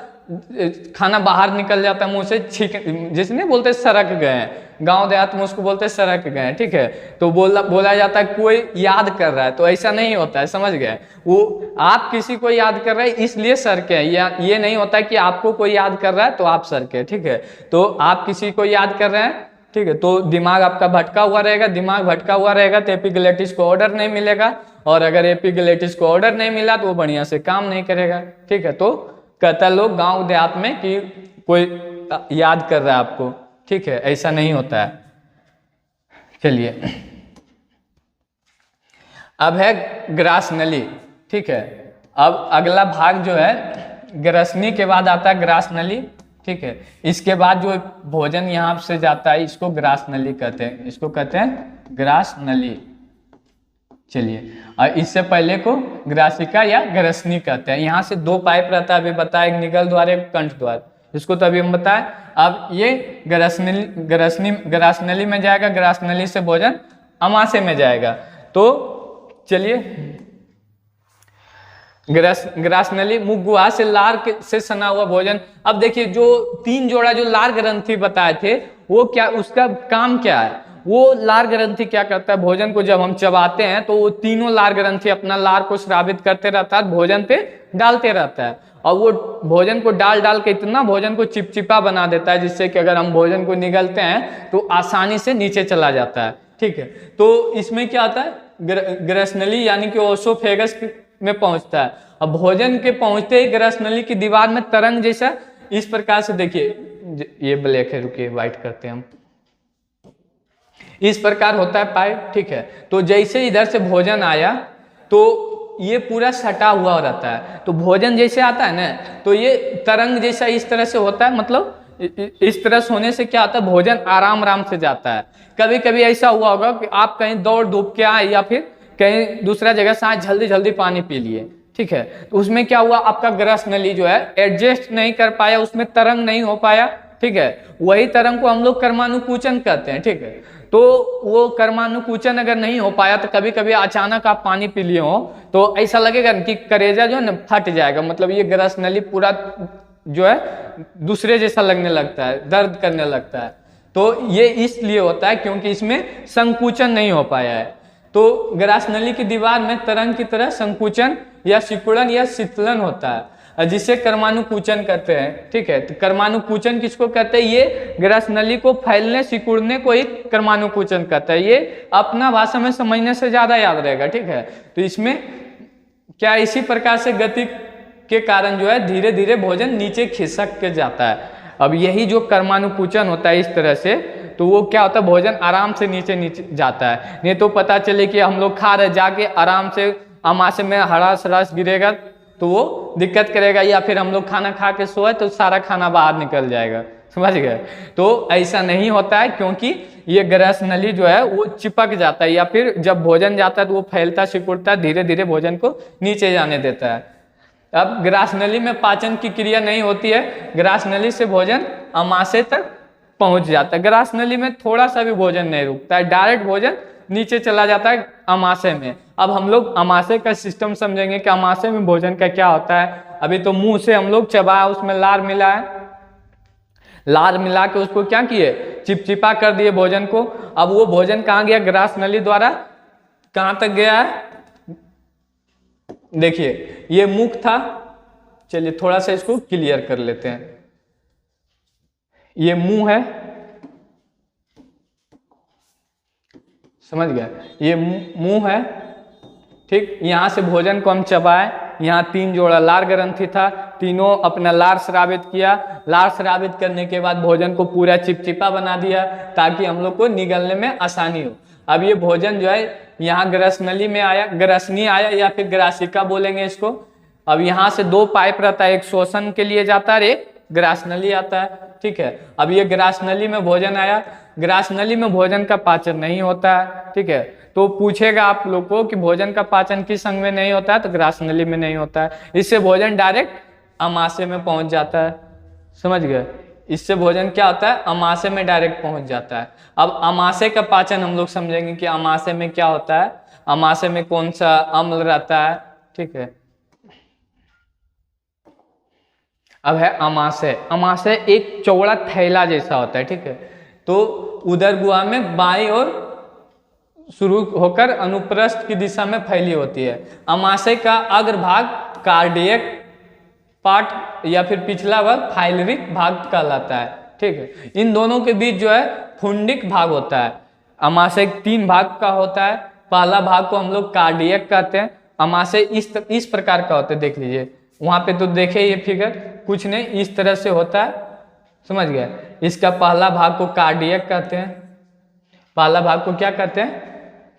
खाना बाहर निकल जाता है मुंह से, छींक, जिसने बोलते सरक गए हैं, गांव देहात में उसको बोलते सरक गए हैं, ठीक है। तो बोला जाता है कोई याद कर रहा है, तो ऐसा नहीं होता है, समझ गए। वो आप किसी को याद कर रहे हैं इसलिए सरके हैं, या ये नहीं होता कि आपको कोई याद कर रहा है तो आप सरके, ठीक है। तो आप किसी को याद कर रहे हैं, ठीक है, तो दिमाग आपका भटका हुआ रहेगा। दिमाग भटका हुआ रहेगा तो एपिग्लेटिस को ऑर्डर नहीं मिलेगा, और अगर एपिग्लेटिस को ऑर्डर नहीं मिला तो वो बढ़िया से काम नहीं करेगा, ठीक है। तो कहता लोग गांव देहात में कि कोई याद कर रहा है आपको, ठीक है, ऐसा नहीं होता है। चलिए, अब है ग्रास नली, ठीक है। अब अगला भाग जो है ग्रसनी के बाद आता है ग्रास नली, ठीक है। इसके बाद जो भोजन यहाँ से जाता है इसको ग्रास नली कहते हैं, इसको कहते हैं ग्रास नली। चलिए, और इससे पहले को ग्रासिका या ग्रसनी कहते हैं। यहाँ से दो पाइप रहता है, अभी बताया, एक निगल द्वार एक कंठ द्वार, इसको तो अभी हम बताएं। अब ये ग्रास नली में जाएगा, ग्रास नली से भोजन अमाशय में जाएगा। तो चलिए, ग्रास नली मुख गुहा से लार से सना हुआ भोजन। अब देखिए, जो 3 जोड़ा जो लार ग्रंथि बताए थे, वो क्या, उसका काम क्या है, वो लार ग्रंथि क्या करता है, भोजन को जब हम चबाते हैं तो वो तीनों लार ग्रंथि अपना लार को स्रावित करते रहता है, भोजन पे डालते रहता है, और वो भोजन को डाल डाल के इतना भोजन को चिपचिपा बना देता है, जिससे कि अगर हम भोजन को निगलते हैं तो आसानी से नीचे चला जाता है, ठीक है। तो इसमें क्या आता है, ग्रसनली यानी कि ओसोफेगस में पहुंचता है। अब भोजन के पहुंचते ही ग्रसनली की दीवार में तरंग जैसा इस प्रकार से, देखिए ये ब्लैक है, रुकिए व्हाइट करते हैं हम, इस प्रकार होता है पाइप, ठीक है। तो जैसे इधर से भोजन आया तो ये पूरा सटा हुआ रहता है, तो भोजन जैसे आता है ना, तो ये तरंग जैसा इस तरह से होता है, मतलब इस तरह से होने से क्या होता है, भोजन आराम आराम से जाता है। कभी कभी ऐसा हुआ होगा कि आप कहीं दौड़ धूप के आए या फिर कहीं दूसरा जगह से आए, जल्दी जल्दी पानी पी लिए, ठीक है, तो उसमें क्या हुआ, आपका ग्रस नली जो है एडजस्ट नहीं कर पाया, उसमें तरंग नहीं हो पाया, ठीक है। वही तरंग को हम लोग कर्मानुकूचन कहते हैं, ठीक है। तो वो कर्मानुकूचन अगर नहीं हो पाया तो कभी कभी अचानक आप पानी पी लिए हो तो ऐसा लगेगा कि करेजा जो है ना फट जाएगा, मतलब ये ग्रस नली पूरा जो है दूसरे जैसा लगने लगता है, दर्द करने लगता है। तो ये इसलिए होता है क्योंकि इसमें संकुचन नहीं हो पाया है। तो ग्रास नली की दीवार में तरंग की तरह संकुचन या सिकुड़न या शीतलन होता है, जिसे कर्मानुकूचन कहते हैं, ठीक है। तो कर्मानुकूचन किसको कहते हैं, ये ग्रास नली को फैलने सिकुड़ने को ही कर्मानुकूचन कहता है। ये अपना भाषा में समझने से ज्यादा याद रहेगा, ठीक है। तो इसमें क्या, इसी प्रकार से गति के कारण जो है धीरे धीरे भोजन नीचे खिसक के जाता है। अब यही जो कर्मानुकूचन होता है इस तरह से, तो वो क्या होता है, भोजन आराम से नीचे नीचे जाता है। नहीं तो पता चले कि हम लोग खा रहे, जाके आराम से अमाशय में हरास हरास गिरेगा तो वो दिक्कत करेगा, या फिर हम लोग खाना खा के सोए तो सारा खाना बाहर निकल जाएगा, समझ गए। तो ऐसा नहीं होता है, क्योंकि ये ग्रस नली जो है वो चिपक जाता है, या फिर जब भोजन जाता है तो वो फैलता सिकुड़ता है, धीरे धीरे भोजन को नीचे जाने देता है। अब ग्रास नली में पाचन की क्रिया नहीं होती है, ग्रास नली से भोजन अमाशय तक पहुंच जाता है। ग्रास नली में थोड़ा सा भी भोजन नहीं रुकता है, डायरेक्ट भोजन नीचे चला जाता है अमाशय में। अब हम लोग अमाशय का सिस्टम समझेंगे कि अमाशय में भोजन का क्या होता है। अभी तो मुंह से हम लोग चबाया, उसमें लार मिला है, लार मिला के उसको क्या किए, चिपचिपा कर दिए भोजन को। अब वो भोजन कहाँ गया, ग्रास नली द्वारा कहाँ तक गया है, देखिए ये मुख था, चलिए थोड़ा सा इसको क्लियर कर लेते हैं। ये मुंह है, समझ गए, ये मुंह है, ठीक। यहाँ से भोजन को हम चबाए, यहाँ 3 जोड़ा लार ग्रंथि था, तीनों अपना लार स्रावित किया। लार स्रावित करने के बाद भोजन को पूरा चिपचिपा बना दिया ताकि हम लोग को निगलने में आसानी हो। अब ये भोजन जो है यहाँ ग्रस नली में आया, ग्रसनी आया या फिर ग्रासिका बोलेंगे इसको। अब यहाँ से 2 पाइप रहता है, एक श्वसन के लिए जाता है, एक ग्रासनली आता है। ठीक है, अब ये ग्रासनली में भोजन आया, ग्रासनली में भोजन का पाचन नहीं होता है। ठीक है, तो पूछेगा आप लोग को कि भोजन का पाचन किस अंग में नहीं होता है, तो ग्रासनली में नहीं होता है। इससे भोजन डायरेक्ट अमाशय में पहुंच जाता है। समझ गए, इससे भोजन क्या होता है, अमाशय में डायरेक्ट पहुंच जाता है। अब अमाशय का पाचन हम लोग समझेंगे कि अमाशय में क्या होता है, अमाशय में कौन सा अम्ल रहता है। ठीक है, अब है अमाशय। अमाशय एक चौड़ा थैला जैसा होता है। ठीक है, तो उदर गुहा में बाईं ओर शुरू होकर अनुप्रस्थ की दिशा में फैली होती है। अमाशय का अग्रभाग कार्डियक पार्ट या फिर पिछला भाग फाइलरिक भाग कहलाता है। ठीक है, इन दोनों के बीच जो है फुंडिक भाग होता है। अमाशय 3 भाग का होता है। पहला भाग को हम लोग कार्डियक कहते हैं। अमाशय इस प्रकार का होता है, देख लीजिए वहां पे, तो देखे ये फिगर कुछ नहीं, इस तरह से होता है। समझ गए, इसका पहला भाग को कार्डियक कहते हैं। पहला भाग को क्या कहते हैं,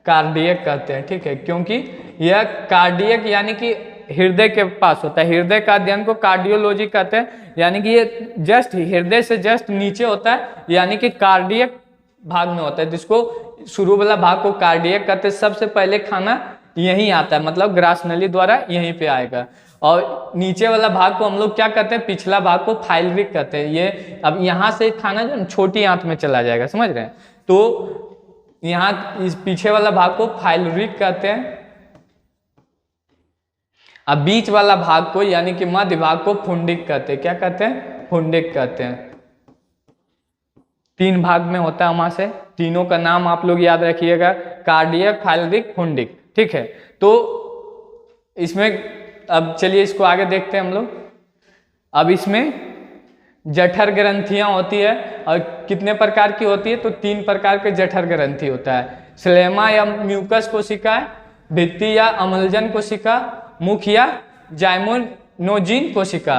कार्डियक कहते हैं। ठीक है, क्योंकि यह कार्डियक यानी कि हृदय के पास होता है। हृदय का अध्ययन को कार्डियोलॉजी कहते हैं, यानी कि ये जस्ट हृदय से जस्ट नीचे होता है, यानी कि कार्डियक भाग में होता है, जिसको शुरू वाला भाग को कार्डियक कहते हैं। सबसे पहले खाना यहीं आता है, मतलब ग्रासनली द्वारा यहीं पे आएगा। और नीचे वाला भाग को हम लोग क्या कहते हैं, पिछला भाग को फाइलरिक कहते हैं। ये अब यहाँ से खाना जो छोटी आंत में चला जाएगा, समझ रहे हैं, तो यहाँ इस पीछे वाला भाग को फाइलरिक कहते हैं। अब बीच वाला भाग को यानी कि मध्य भाग को फुंडिक कहते हैं। क्या कहते हैं, फुंडिक कहते हैं। 3 भाग में होता है अमाशय। तीनों का नाम आप लोग याद रखिएगा, कार्डियक, फाइलरिक, फुंडिक। ठीक है, तो इसमें अब चलिए इसको आगे देखते हैं हम लोग। अब इसमें जठर ग्रंथियां होती है, और कितने प्रकार की होती है, तो 3 प्रकार के जठर ग्रंथि होता है। स्लेमा या म्यूकस कोशिका, भित्ति या अम्लजन कोशिका, मुख या जाइमोनोजिन कोशिका।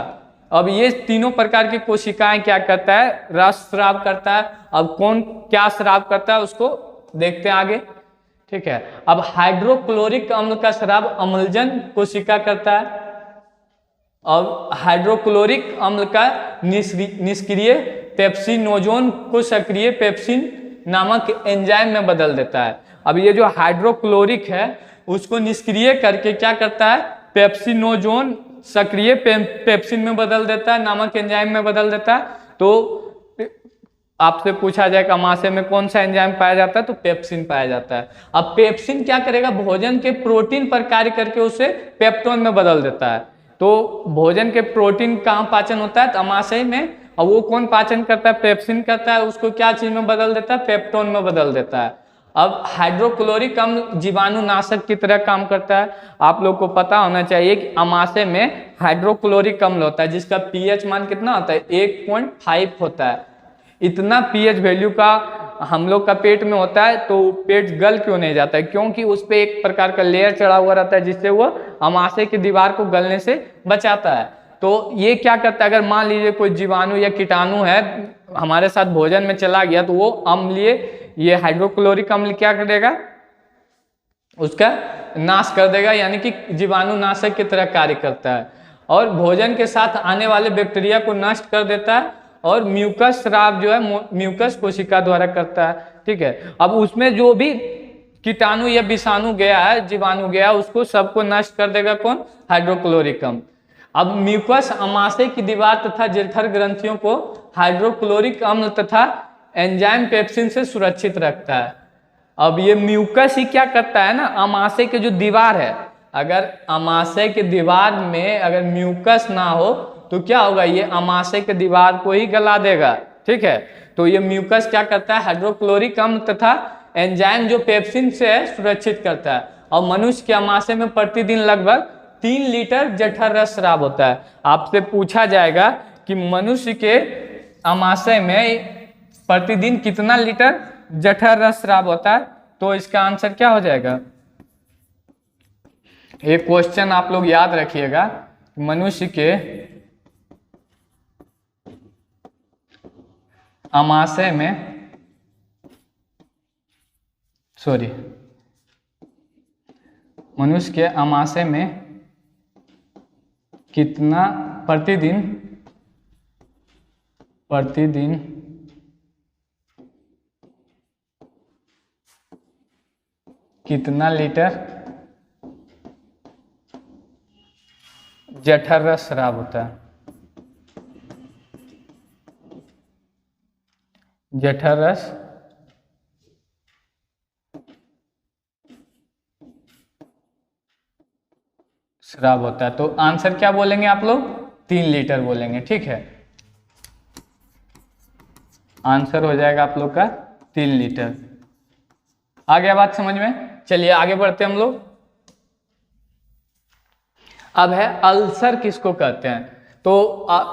अब ये तीनों प्रकार की कोशिकाएं क्या करता है, रस स्राव करता है। अब कौन क्या स्राव करता है उसको देखते हैं आगे। ठीक है, अब हाइड्रोक्लोरिक अम्ल का स्राव अम्लजन कोशिका करता है, और हाइड्रोक्लोरिक अम्ल का निष्क्रिय पेप्सिनोजोन को सक्रिय पेप्सिन नामक एंजाइम में बदल देता है। अब ये जो हाइड्रोक्लोरिक है उसको निष्क्रिय करके क्या करता है, पेप्सिनोजोन सक्रिय पेप्सिन में बदल देता है, नामक एंजाइम में बदल देता है। तो आपसे पूछा जाए कि अमाशय में कौन सा एंजाइम पाया जाता है, तो पेप्सिन पाया जाता है। अब पेप्सिन क्या करेगा, भोजन के प्रोटीन पर कार्य करके उसे पेप्टोन में बदल देता है। तो भोजन के प्रोटीन कहाँ पाचन होता है, तो अमाशय में, और वो कौन पाचन करता है, पेप्सिन करता है। उसको क्या चीज में बदल देता है, पेप्टोन में बदल देता है। अब हाइड्रोक्लोरिक अम्ल जीवाणुनाशक की तरह काम करता है। आप लोग को पता होना चाहिए कि अमाशय में हाइड्रोक्लोरिक अम्ल होता है, जिसका पीएच मान कितना होता है, 1.5 होता है। इतना पीएच वैल्यू का हम लोग का पेट में होता है, तो पेट गल क्यों नहीं जाता है, क्योंकि उस पर एक प्रकार का लेयर चढ़ा हुआ रहता है, जिससे वो अमाशय की दीवार को गलने से बचाता है। तो ये क्या करता है, अगर मान लीजिए कोई जीवाणु या कीटाणु है हमारे साथ भोजन में चला गया, तो वो अम्लीय, ये हाइड्रोक्लोरिक अम्ल क्या करेगा, उसका नाश कर देगा, यानी कि जीवाणु नाशक की तरह कार्य करता है, और भोजन के साथ आने वाले बैक्टीरिया को नष्ट कर देता है। और म्यूकस स्राव जो है म्यूकस कोशिका द्वारा करता है। ठीक है, अब उसमें जो भी कीटाणु या विषाणु गया है, जीवाणु गया, उसको सबको नष्ट कर देगा कौन, हाइड्रोक्लोरिक अम्ल। अब म्यूकस अमाशय की दीवार तथा जठर ग्रंथियों को हाइड्रोक्लोरिक अम्ल तथा एंजाइम पेप्सिन से सुरक्षित रखता है। अब ये म्यूकस ही क्या करता है ना, अमाशय की जो दीवार है, अगर अमाशय की दीवार में अगर म्यूकस ना हो तो क्या होगा, ये अमाशय की दीवार को ही गला देगा। ठीक है, तो ये म्यूकस क्या करता है, हाइड्रोक्लोरिक अम्ल तथा एंजाइम जो पेप्सिन से है सुरक्षित करता है। और मनुष्य के अमाशय में प्रतिदिन लगभग 3 लीटर जठर रस स्राव होता है। आपसे पूछा जाएगा कि मनुष्य के अमाशय में प्रतिदिन कितना लीटर जठर रस स्राव होता है, तो इसका आंसर क्या हो जाएगा। एक क्वेश्चन आप लोग याद रखिएगा, मनुष्य के अमाशय में, मनुष्य के अमाशय में कितना प्रतिदिन प्रतिदिन कितना लीटर जठर रस शराब होता है? जठर रस शराब होता है। तो आंसर क्या बोलेंगे आप लोग? 3 लीटर बोलेंगे। ठीक है, आंसर हो जाएगा आप लोग का 3 लीटर। आ गया बात समझ में? चलिए आगे बढ़ते हम लोग। अब है अल्सर किसको कहते हैं? तो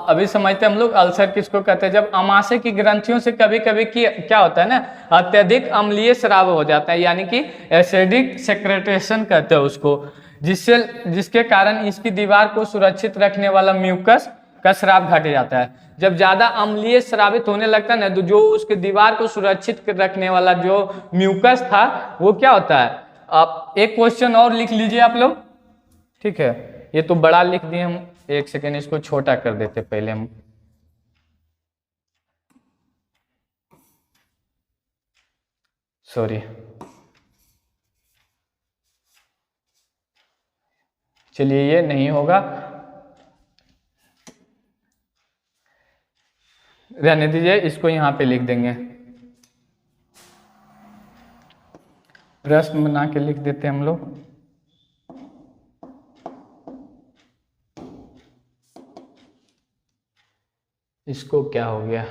अभी समझते हैं हम लोग अल्सर किसको कहते हैं। जब अमाशय की ग्रंथियों से कभी कभी क्या होता है ना, अत्यधिक अम्लीय स्राव हो जाता है, यानी कि एसिडिक सेक्रेटेशन कहते हैं उसको, जिसके कारण इसकी दीवार को सुरक्षित रखने वाला म्यूकस का स्राव घट जाता है। जब ज्यादा अम्लीय स्रावित होने लगता है ना, तो जो उसके दीवार को सुरक्षित रखने वाला जो म्यूकस था वो क्या होता है। आप एक क्वेश्चन और लिख लीजिए आप लोग। ठीक है, ये तो बड़ा लिख दिए हम, एक सेकेंड इसको छोटा कर देते पहले हम। सॉरी, चलिए ये नहीं होगा, रहने दीजिए, इसको यहां पे लिख देंगे, प्रश्न बना के लिख देते हैं हम लोग। इसको क्या हो गया,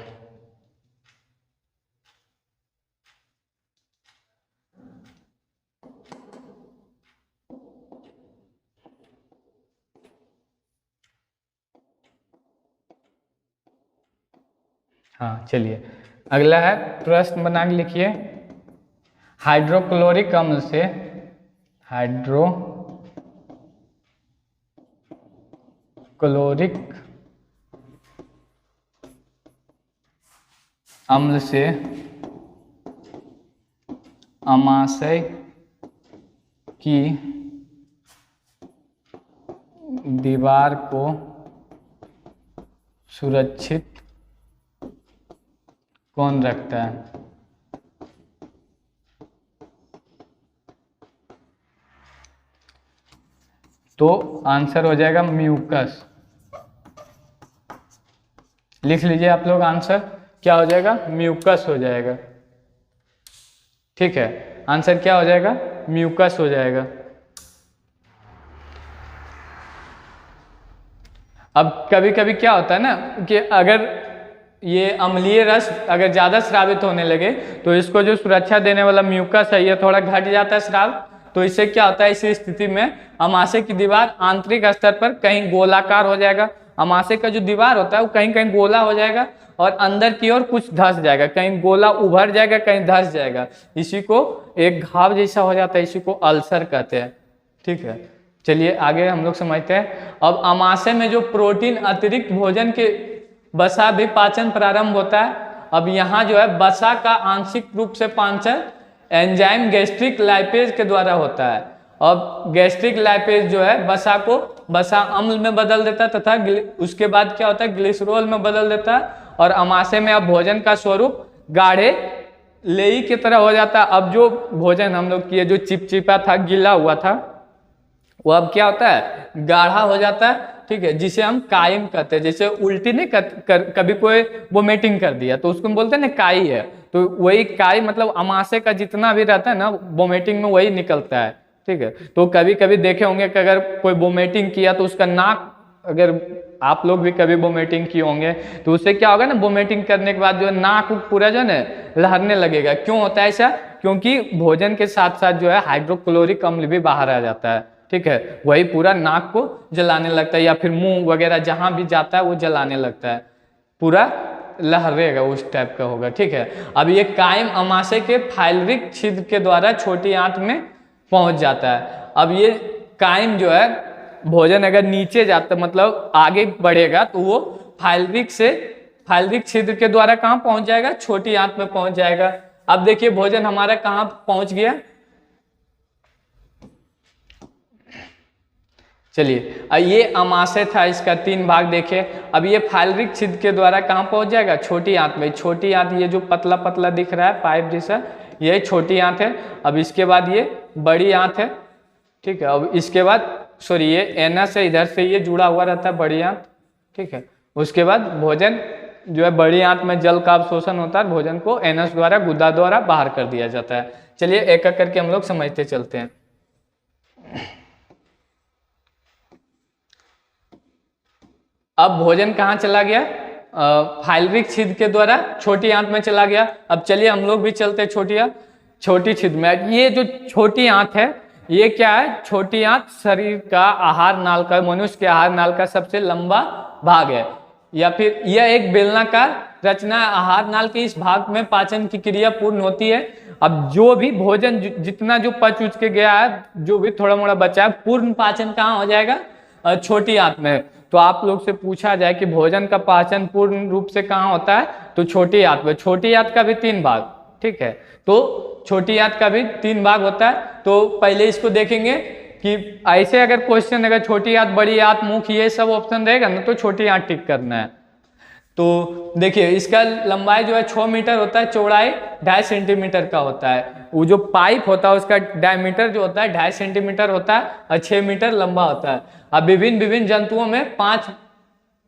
हाँ चलिए अगला है, प्रश्न बना के लिखिए। हाइड्रोक्लोरिक अम्ल से अमाशय की दीवार को सुरक्षित कौन रखता है? तो आंसर हो जाएगा म्यूकस। लिख लीजिए आप लोग, आंसर क्या हो जाएगा? म्यूकस हो जाएगा। ठीक है, आंसर क्या हो जाएगा? म्यूकस हो जाएगा। अब कभी कभी क्या होता है ना कि अगर ये अम्लीय रस अगर ज़्यादा स्रावित होने लगे तो इसको जो सुरक्षा देने वाला म्यूकस है ये थोड़ा घट जाता है स्राव। तो इससे क्या होता है, इसी स्थिति में अमाशय की दीवार आंतरिक स्तर पर कहीं गोलाकार हो जाएगा। अमाशय का जो दीवार होता है वो कहीं कहीं गोला हो जाएगा और अंदर की ओर कुछ धंस जाएगा, कहीं गोला उभर जाएगा, कहीं धंस जाएगा। इसी को एक घाव जैसा हो जाता है, इसी को अल्सर कहते हैं। ठीक है, चलिए आगे हम लोग समझते हैं। अब अमाशय में जो प्रोटीन अतिरिक्त भोजन के वसा भी पाचन प्रारंभ होता है। अब यहाँ जो है वसा का आंशिक रूप से पाचन एंजाइम गैस्ट्रिक लाइपेज के द्वारा होता है। अब गैस्ट्रिक लाइपेज जो है वसा को वसा अम्ल में बदल देता है तथा उसके बाद क्या होता है, ग्लिसरॉल में बदल देता है और अमाशय में अब भोजन का स्वरूप गाढ़े लेई की तरह हो जाता है। अब जो भोजन हम लोग किए जो चिपचिपा था, गीला हुआ था, वो अब क्या होता है, गाढ़ा हो जाता है। ठीक है, जिसे हम कायम कहते हैं। जैसे उल्टी नहीं कभी कोई वोमिटिंग कर दिया तो उसको हम बोलते हैं ना काई है, तो वही काई मतलब अमाशय का जितना भी रहता है ना वोमिटिंग में वही निकलता है। ठीक है, तो कभी कभी देखे होंगे कि अगर कोई वोमिटिंग किया तो उसका नाक, अगर आप लोग भी कभी वोमिटिंग किए होंगे तो उससे क्या होगा ना, वोमिटिंग करने के बाद जो है नाक पूरा जो है ना लहरने लगेगा। क्यों होता है ऐसा? क्योंकि भोजन के साथ साथ जो है हाइड्रोक्लोरिक अम्ल भी बाहर आ जाता है। ठीक है, वही पूरा नाक को जलाने लगता है या फिर मुंह वगैरह जहां भी जाता है वो जलाने लगता है, पूरा लहरेगा, उस टाइप का होगा। ठीक है, अब ये कायम अमाशय के फाइलरिक छिद्र के द्वारा छोटी आंत में पहुंच जाता है। अब ये कायम जो है भोजन अगर नीचे जाता मतलब आगे बढ़ेगा तो वो फाइलरिक छिद्र के द्वारा कहाँ पहुंच जाएगा, छोटी आंत में पहुंच जाएगा। अब देखिए भोजन हमारा कहाँ पहुंच गया, चलिए, ये अमाशय था, इसका 3 भाग देखे। अब ये फाइलरिक छिद्र के द्वारा कहाँ पहुंच जाएगा? छोटी आंत में। छोटी आंत ये जो पतला पतला दिख रहा है पाइप जैसा, ये छोटी आंत है। अब इसके बाद ये बड़ी आंत है, ठीक है। अब इसके बाद सॉरी ये एनस है, इधर से ये जुड़ा हुआ रहता है बड़ी आंत, ठीक है। उसके बाद भोजन जो है बड़ी आंत में जल का अवशोषण होता है, भोजन को एनस द्वारा गुदा द्वारा बाहर कर दिया जाता है। चलिए एक एक करके हम लोग समझते चलते हैं। अब भोजन कहाँ चला गया? फाइलरिक छिद्र के द्वारा छोटी आंत में चला गया। अब चलिए हम लोग भी चलते हैं छोटी छिद्र में। ये जो छोटी आंत है ये क्या है? छोटी आंत शरीर का आहार नाल का, मनुष्य के आहार नाल का सबसे लंबा भाग है, या फिर यह एक बेलनाकार रचना है। आहार नाल के इस भाग में पाचन की क्रिया पूर्ण होती है। अब जो भी भोजन जितना जो पच उच के गया है, जो भी थोड़ा मोड़ा बचा है, पूर्ण पाचन कहाँ हो जाएगा? छोटी आंत में। तो आप लोग से पूछा जाए कि भोजन का पाचन पूर्ण रूप से कहाँ होता है, तो छोटी आंत में। छोटी आंत का भी 3 भाग, ठीक है। तो छोटी आंत का भी 3 भाग होता है। तो पहले इसको देखेंगे कि ऐसे अगर क्वेश्चन अगर छोटी आंत, बड़ी आंत, मुख, ये सब ऑप्शन रहेगा ना, तो छोटी आंत टिक करना है। तो देखिए इसका लंबाई जो है 6 मीटर होता है, चौड़ाई 2.5 सेंटीमीटर का होता है। वो जो पाइप होता है उसका डायमीटर जो होता है 2.5 सेंटीमीटर होता है और 6 मीटर लंबा होता है। अब विभिन्न जंतुओं में 5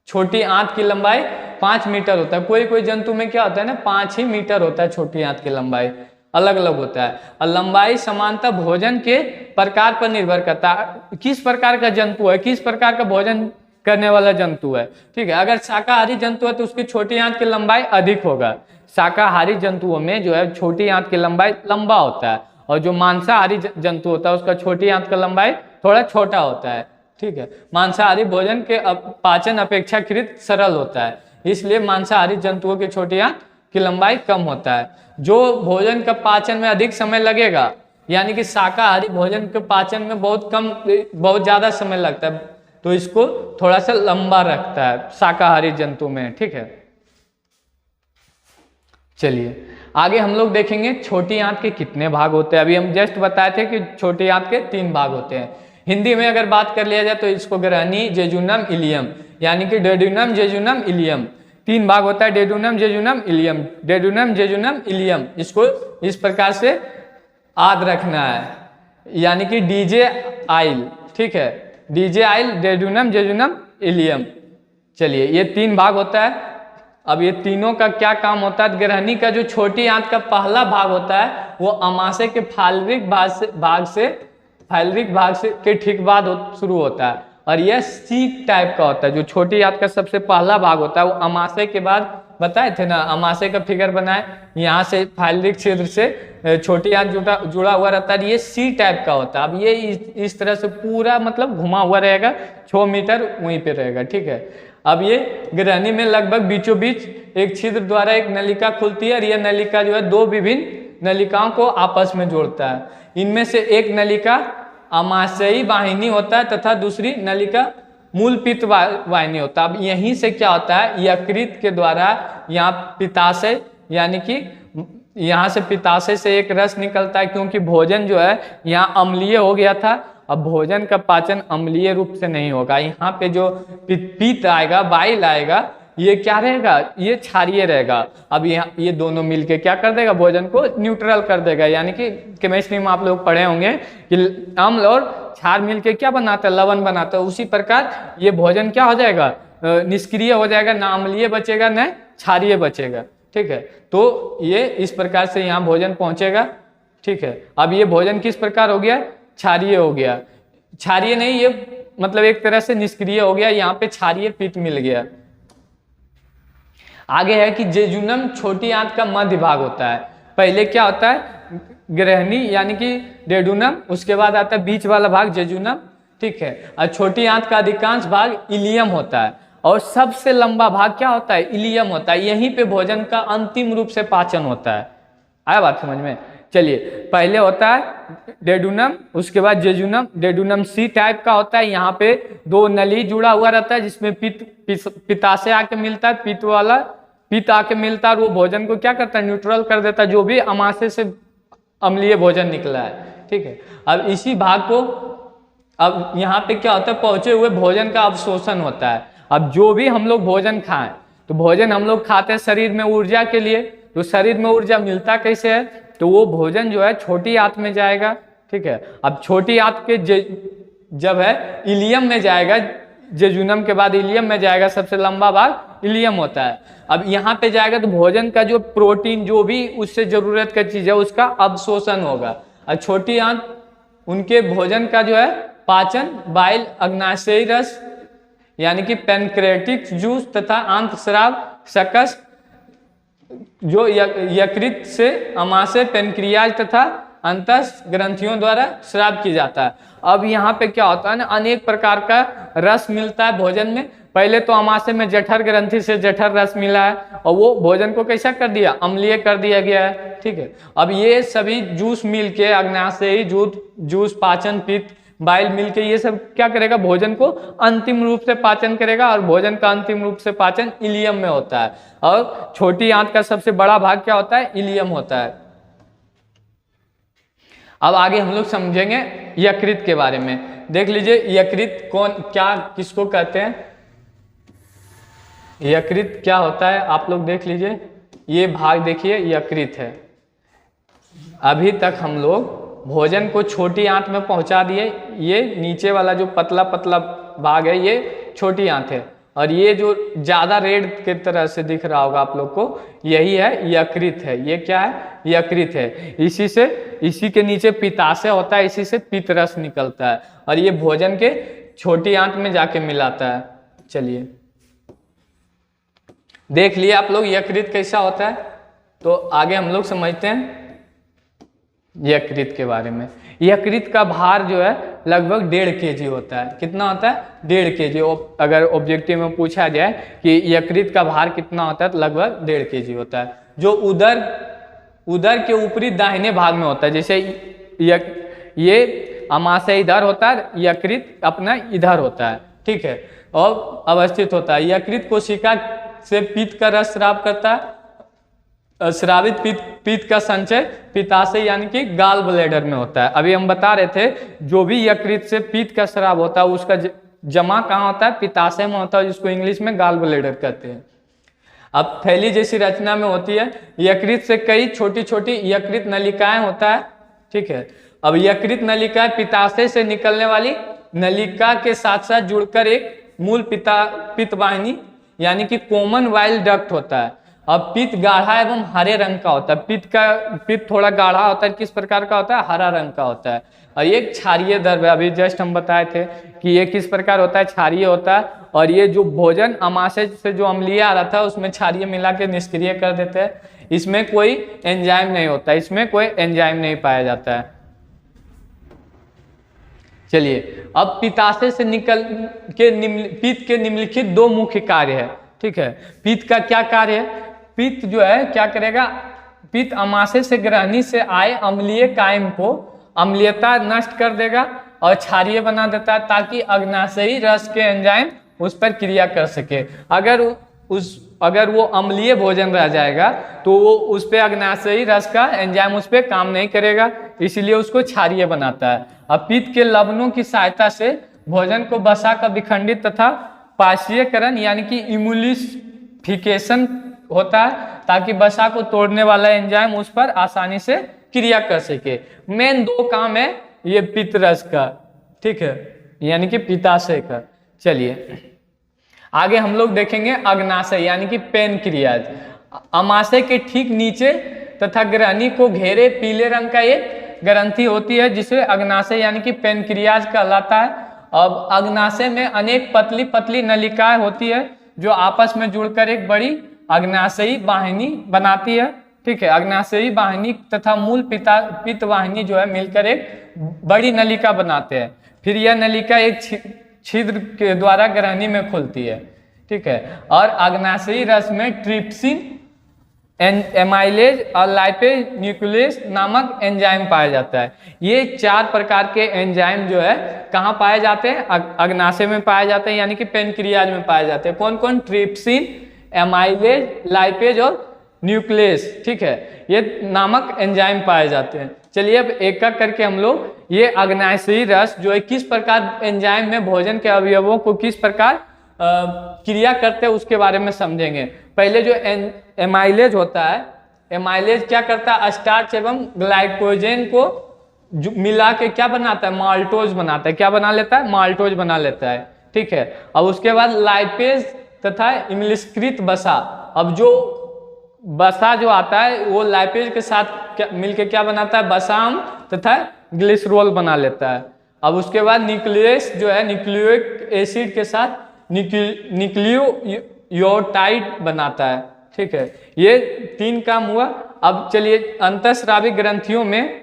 छोटी आंत की लंबाई 5 मीटर होता है। कोई कोई जंतु में क्या होता है ना, 5 ही मीटर होता है छोटी आंत की लंबाई, अलग अलग होता है। और लंबाई समानता भोजन के प्रकार पर निर्भर करता है, किस प्रकार का जंतु है, किस प्रकार का भोजन करने वाला जंतु है, ठीक है। अगर शाकाहारी जंतु है तो उसकी छोटी आंत की लंबाई अधिक होगा। शाकाहारी जंतुओं में जो है छोटी आंत की लंबाई लंबा होता है, और जो मांसाहारी जंतु होता है उसका छोटी आंत का लंबाई थोड़ा छोटा होता है, ठीक है। मांसाहारी भोजन के पाचन अपेक्षाकृत सरल होता है, इसलिए मांसाहारी जंतुओं की छोटी आंत की लंबाई कम होता है। जो भोजन का पाचन में अधिक समय लगेगा, यानी कि शाकाहारी भोजन के पाचन में बहुत ज्यादा समय लगता है, तो इसको थोड़ा सा लंबा रखता है शाकाहारी जंतु में, ठीक है। चलिए आगे हम लोग देखेंगे छोटी आंत के कितने भाग होते हैं। अभी हम जस्ट बताए थे कि छोटी आंत के 3 भाग होते हैं। हिंदी में अगर बात कर लिया जाए तो इसको ग्रहणी, जेजुनम, इलियम, यानी कि डेड्यूनम, जेजुनम, इलियम 3 भाग होता है। डेड्यूनम, जेजुनम, इलियम, डेड्यूनम, जेजुनम, इलियम, इसको इस प्रकार से याद रखना है, यानी कि डीजे आइल, ठीक है। डीजे आइल, डेड्यूनम, जेजुनम, इलियम। चलिए ये 3 भाग होता है। अब ये तीनों का क्या काम होता है? ग्रहणी का जो छोटी आंत का पहला भाग होता है वो अमाशय के फाइलरिक भाग से के ठीक बाद शुरू होता है, और यह सीट टाइप का होता है। जो छोटी आंत का सबसे पहला भाग होता है वो अमाशय के बाद बताए थे ना, अमाशय का फिगर बनाए, यहाँ से फाइलरिक छिद्र से छोटी आंत जुड़ा हुआ रहता है, ये सी टाइप का होता है। अब ये इस तरह से पूरा मतलब घुमा हुआ रहेगा, 6 मीटर वहीं पे रहेगा, ठीक है। अब ये ग्रहणी में लगभग बीचों बीच एक छिद्र द्वारा एक नलिका खुलती है, और यह नलिका जो है 2 विभिन्न नलिकाओं को आपस में जोड़ता है। इनमें से एक नलिका अमाशयी वाहिनी होता है तथा दूसरी नलिका मूल पित्त वाहिनी होता है। अब यहीं से क्या होता है, यकृत के द्वारा यहाँ पित्ताशय, यानी कि यहाँ से पित्ताशय से एक रस निकलता है, क्योंकि भोजन जो है यहाँ अम्लीय हो गया था। अब भोजन का पाचन अम्लीय रूप से नहीं होगा, यहाँ पे जो पित्त आएगा, बाइल आएगा, ये क्या रहेगा, ये क्षारीय रहेगा। अब यहाँ ये दोनों मिलके क्या कर देगा, भोजन को न्यूट्रल कर देगा। यानी कि केमिस्ट्री में आप लोग पढ़े होंगे कि अम्ल और क्षार मिलके क्या बनाता है, लवण बनाता है। उसी प्रकार ये भोजन क्या हो जाएगा, निष्क्रिय हो जाएगा, ना अम्लीय बचेगा न क्षारीय बचेगा, ठीक है। तो ये इस प्रकार से यहाँ भोजन पहुंचेगा, ठीक है। अब ये भोजन किस प्रकार हो गया, क्षारीय हो गया। क्षारीय नहीं, ये मतलब एक तरह से निष्क्रिय हो गया, यहाँ पे क्षारीय पित्त मिल गया। आगे है कि जेजुनम छोटी आंत का मध्य भाग होता है। पहले क्या होता है, ग्रहणी यानी कि डेड्यूनम, उसके बाद आता है बीच वाला भाग जेजुनम, ठीक है। और छोटी आंत का अधिकांश भाग इलियम होता है, और सबसे लंबा भाग क्या होता है, इलियम होता है। यहीं पे भोजन का अंतिम रूप से पाचन होता है। आया बात समझ में? चलिए पहले होता है डेड्यूनम, उसके बाद जेजुनम। डेड्यूनम सी टाइप का होता है, यहाँ पे 2 नली जुड़ा हुआ रहता है, जिसमें पित्ताशय आके मिलता है, पित्त आके मिलता है, और वो भोजन को क्या करता है, न्यूट्रल कर देता है, जो भी अमाशय से अम्लीय भोजन निकला है, ठीक है। अब इसी भाग को अब यहाँ पे क्या होता है, पहुंचे हुए भोजन का अवशोषण होता है। अब जो भी हम लोग भोजन खाएं, तो भोजन हम लोग खाते हैं शरीर में ऊर्जा के लिए, तो शरीर में ऊर्जा मिलता कैसे है, तो वो भोजन जो है छोटी आंत में जाएगा, ठीक है। अब छोटी आंत के जब है इलियम में जाएगा, जेजुनम के बाद इलियम में जाएगा, सबसे लंबा भाग इलियम होता है। अब यहाँ पे जाएगा तो भोजन का जो प्रोटीन जो भी उससे जरूरत का चीज है उसका अवशोषण होगा। और छोटी आंत उनके भोजन का जो है पाचन बाइल, अग्नाशयी रस यानी कि पैनक्रेटिक जूस तथा आंतस्राव सकस जो यकृत से अमाशय पेनक्रियाज तथा अंतस ग्रंथियों द्वारा स्राव की जाता है। अब यहाँ पे क्या होता है ना, अनेक प्रकार का रस मिलता है भोजन में। पहले तो अमाशय में जठर ग्रंथि से जठर रस मिला है और वो भोजन को कैसा कर दिया, अम्लीय कर दिया गया है, ठीक है। अब ये सभी जूस मिल के अग्नाशयी जूस पाचन पित्त बाइल मिलके ये सब क्या करेगा, भोजन को अंतिम रूप से पाचन करेगा। और भोजन का अंतिम रूप से पाचन इलियम में होता है। और छोटी आंत का सबसे बड़ा भाग क्या होता है, इलियम होता है। अब आगे हम लोग समझेंगे यकृत के बारे में। देख लीजिए यकृत कौन क्या किसको कहते हैं, यकृत क्या होता है आप लोग देख लीजिए। ये भाग देखिए यकृत है। अभी तक हम लोग भोजन को छोटी आंत में पहुंचा दिए। ये नीचे वाला जो पतला पतला भाग है ये छोटी आंत है, और ये जो ज्यादा रेड के तरह से दिख रहा होगा आप लोग को, यही है यकृत है। ये क्या है, यकृत है। इसी के नीचे पित्ताशय होता है, इसी से पित्त रस निकलता है और ये भोजन के छोटी आंत में जाके मिलाता है। चलिए देख लिए आप लोग यकृत कैसा होता है। तो आगे हम लोग समझते हैं यकृत के बारे में। यकृत का भार जो है लगभग 1.5 kg होता है। कितना होता है, 1.5 kg। अगर ऑब्जेक्टिव में पूछा जाए कि यकृत का भार कितना होता है तो लगभग 1.5 kg होता है, जो उदर के ऊपरी दाहिने भाग में होता है। जैसे ये अमाशय इधर होता है, यकृत अपना इधर होता है, ठीक है, और अवस्थित होता है। यकृत कोशिका से पित्त का रस स्राव करता है। स्रावित पित्त का संचय पित्ताशय यानी कि गाल ब्लैडर में होता है। अभी हम बता रहे थे जो भी यकृत से पित्त का स्राव होता है उसका जमा कहाँ होता है, पित्ताशय में होता है, जिसको इंग्लिश में गाल ब्लैडर कहते हैं। अब थैली जैसी रचना में होती है। यकृत से कई छोटी छोटी यकृत नलिकाएं होता है, ठीक है। अब यकृत नलिकाएं पित्ताशय से निकलने वाली नलिका के साथ साथ जुड़कर एक मूल पित्त वाहिनी यानी कि कॉमन वाइल डक्ट होता है। अब पित्त गाढ़ा एवं हरे रंग का होता है। पित्त थोड़ा गाढ़ा होता है, किस प्रकार का होता है, हरा रंग का होता है। और ये क्षारीय द्रव्य है, अभी जस्ट हम बताए थे कि ये किस प्रकार होता है, क्षारीय होता है। और ये जो भोजन अमाशय से जो अम्लीय आ रहा था उसमें क्षारीय मिला के निष्क्रिय कर देते हैं। इसमें कोई एंजाइम नहीं होता, इसमें कोई एंजाइम नहीं पाया जाता है। चलिए अब पित्ताशय से निकल के पित्त के निम्नलिखित 2 मुख्य कार्य है, ठीक है। पित्त का क्या कार्य है, पित्त जो है क्या करेगा, पित्त अमाशय से ग्रहणी से आए अम्लीय कायम को अम्लीयता नष्ट कर देगा और क्षारीय बना देता है, ताकि अग्नाशयी रस के एंजाइम उस पर क्रिया कर सके। अगर वो अम्लीय भोजन रह जाएगा तो वो उस पर अग्नाशयी रस का एंजाइम उस पर काम नहीं करेगा, इसलिए उसको क्षारीय बनाता है। अब पित्त के लवणों की सहायता से भोजन को वसा का विखंडित तथा पाचीयकरण यानी कि इम्यूलिफिकेशन होता है, ताकि वसा को तोड़ने वाला एंजाइम उस पर आसानी से क्रिया कर सके। मेन 2 काम है ये पित्त रस का, ठीक है, यानी कि पित्ताशय का। चलिए आगे हम लोग देखेंगे अग्नाशय यानी कि पेनक्रियाज। अमाशय के ठीक नीचे तथा ग्रहणी को घेरे पीले रंग का एक ग्रंथि होती है जिसे अग्नाशय यानी कि पेनक्रियाज कहलाता है। अब अग्नाशय में अनेक पतली पतली नलिकाएं होती है जो आपस में जुड़कर एक बड़ी अग्नाशयी वाहिनी बनाती है, ठीक है। अग्नाशयी वाहिनी तथा मूल पित्त वाहिनी जो है मिलकर एक बड़ी नलिका बनाते हैं। फिर यह नलिका एक छिद्र के द्वारा ग्रहणी में खुलती है, ठीक है। और अग्नाशयी रस में ट्रिप्सिन, एमाइलेज और लाइपेज न्यूक्लियस नामक एंजाइम पाया जाता है। ये 4 प्रकार के एंजाइम जो है कहाँ पाए जाते हैं, अग्नाशय में पाए जाते हैं, यानी कि पेनक्रियाज में पाए जाते हैं। कौन कौन, ट्रिप्सिन, एमाइलेज, लाइपेज और न्यूक्लियस, ठीक है, ये नामक एंजाइम पाए जाते हैं। चलिए अब एक एक करके हम लोग ये अग्नाशयी रस जो है किस प्रकार एंजाइम में भोजन के अवयवों को किस प्रकार क्रिया करते हैं उसके बारे में समझेंगे। पहले जो एमाइलेज होता है, एमाइलेज क्या करता है, स्टार्च एवं ग्लाइकोजन को मिला के क्या बनाता है, माल्टोज बनाता है। क्या बना लेता है, माल्टोज बना लेता है। ठीक है, अब उसके बाद लाइपेज तथा इमलिस्कृत वसा, अब जो वसा जो आता है वो लाइपेज के साथ मिलके क्या बनाता है, वसाम तथा ग्लिसरॉल बना लेता है। अब उसके बाद न्यूक्लियस जो है न्यूक्लियोइक एसिड के साथ न्यूक्लियोटाइड बनाता है। ठीक है, ये 3 काम हुआ। अब चलिए अंतःस्रावी ग्रंथियों में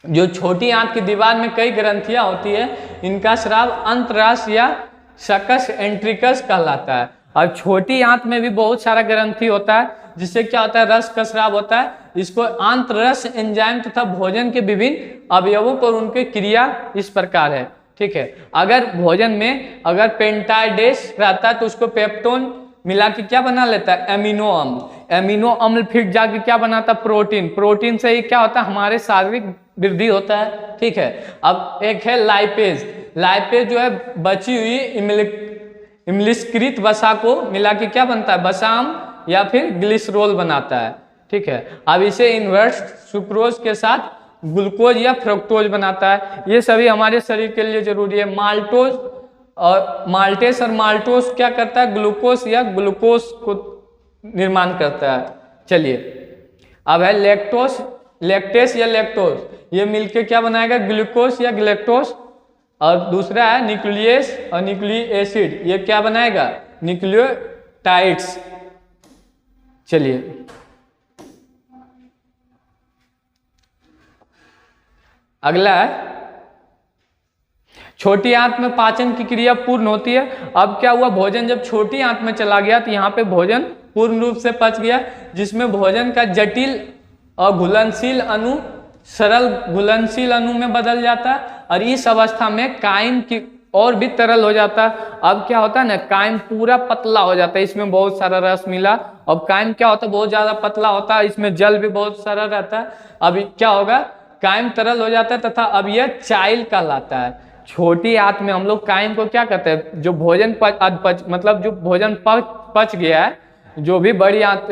जो छोटी आंत की दीवार में कई ग्रंथियां होती है, इनका स्राव अंतराश या सकस एंट्रिकस कहलाता है। और छोटी आंत में भी बहुत सारा ग्रंथि होता है जिससे क्या होता है, रस का स्राव होता है। इसको आंतरस एंजाइम तथा भोजन के विभिन्न अवयवों पर उनकी क्रिया इस प्रकार है। ठीक है, अगर भोजन में अगर पेंटाइडेस रहता है तो उसको पेप्टोन मिला के क्या बना लेता है, एमिनो अम्ल। एमिनो अम्ल फिर जाके क्या बनाता है, प्रोटीन। प्रोटीन से ही क्या होता है, हमारे शारीरिक वृद्धि होता है। ठीक है, अब एक है लाइपेज। लाइपेज जो है बची हुई इमलिस्कृत वसा को मिला के क्या बनता है, वसाम या फिर ग्लिसरॉल बनाता है। ठीक है, अब इसे इन्वर्स सुक्रोज के साथ ग्लूकोज या फ्रक्टोज बनाता है। ये सभी हमारे शरीर के लिए जरूरी है। माल्टोज और माल्टेस और माल्टोस क्या करता है, ग्लूकोज या ग्लूकोज को निर्माण करता है। चलिए अब है लैक्टोस, लैक्टेस या लैक्टोज, ये मिलके क्या बनाएगा, ग्लूकोज या ग्लैक्टोस। और दूसरा है न्यूक्लियस और न्यूक्लिक एसिड, ये क्या बनाएगा, न्यूक्लियोटाइड्स। चलिए अगला है छोटी आंत में पाचन की क्रिया पूर्ण होती है। अब क्या हुआ, भोजन जब छोटी आंत में चला गया तो यहाँ पे भोजन पूर्ण रूप से पच गया, जिसमें भोजन का जटिल और घुलनशील अणु सरल घुलनशील अणु में बदल जाता है। और इस अवस्था में कायम की और भी तरल हो जाता है। अब क्या होता है ना, कायम पूरा पतला हो जाता है, इसमें बहुत सारा रस मिला। अब कायम क्या होता है, बहुत ज्यादा पतला होता है, इसमें जल भी बहुत सारा रहता है। अब क्या होगा, कायम तरल हो जाता है तथा अब यह चाइल कहलाता है। छोटी आंत में हम लोग कायम को क्या कहते हैं, जो भोजन मतलब जो भोजन पच गया है, जो भी बड़ी आंत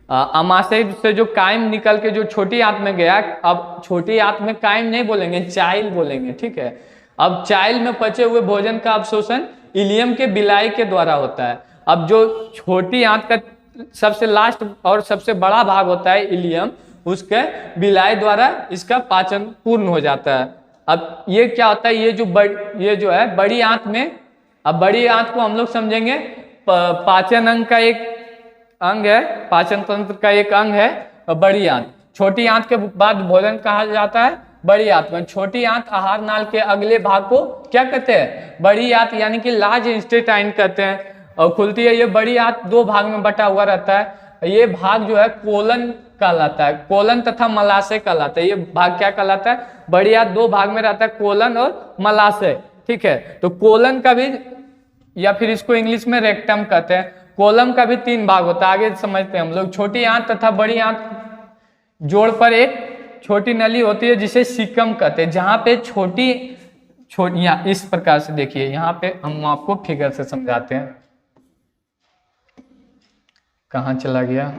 आमाशय से जो कायम निकल के जो छोटी आंत में गया, अब छोटी आंत में कायम नहीं बोलेंगे, चाइल बोलेंगे। ठीक है, अब चाइल में पचे हुए भोजन का अवशोषण इलियम के बिलाई के द्वारा होता है। अब जो छोटी आंत का सबसे लास्ट और सबसे बड़ा भाग होता है इलियम, उसके बिलाई द्वारा इसका पाचन पूर्ण हो जाता है। अब ये क्या होता है, ये जो है बड़ी आंत में, अब बड़ी आंत को हम लोग समझेंगे पाचन अंग का एक अंग है, पाचन तंत्र का एक अंग है बड़ी आंत। छोटी आंत के बाद भोजन कहा जाता है बड़ी आंत में। छोटी आंत आहार नाल के अगले भाग को क्या कहते हैं, बड़ी आंत यानी कि लार्ज इंटेस्टाइन कहते हैं, और खुलती है। ये बड़ी आंत 2 भाग में बटा हुआ रहता है। ये भाग जो है कोलन कहलाता है, कोलन तथा मलाशय कहलाता है। ये भाग क्या कहलाता है, बड़ी आंत 2 भाग में रहता है, कोलन और मलाशय। ठीक है, तो कोलन का भी, या फिर इसको इंग्लिश में रेक्टम कहते हैं, कोलम का भी 3 भाग होता है। आगे समझते हैं हम लोग। छोटी आंत तथा बड़ी आंत जोड़ पर एक छोटी नली होती है जिसे सीकम कहते हैं, जहां पे छोटियां इस प्रकार से, देखिए यहाँ पे हम आपको फिगर से समझाते हैं। कहाँ चला गया,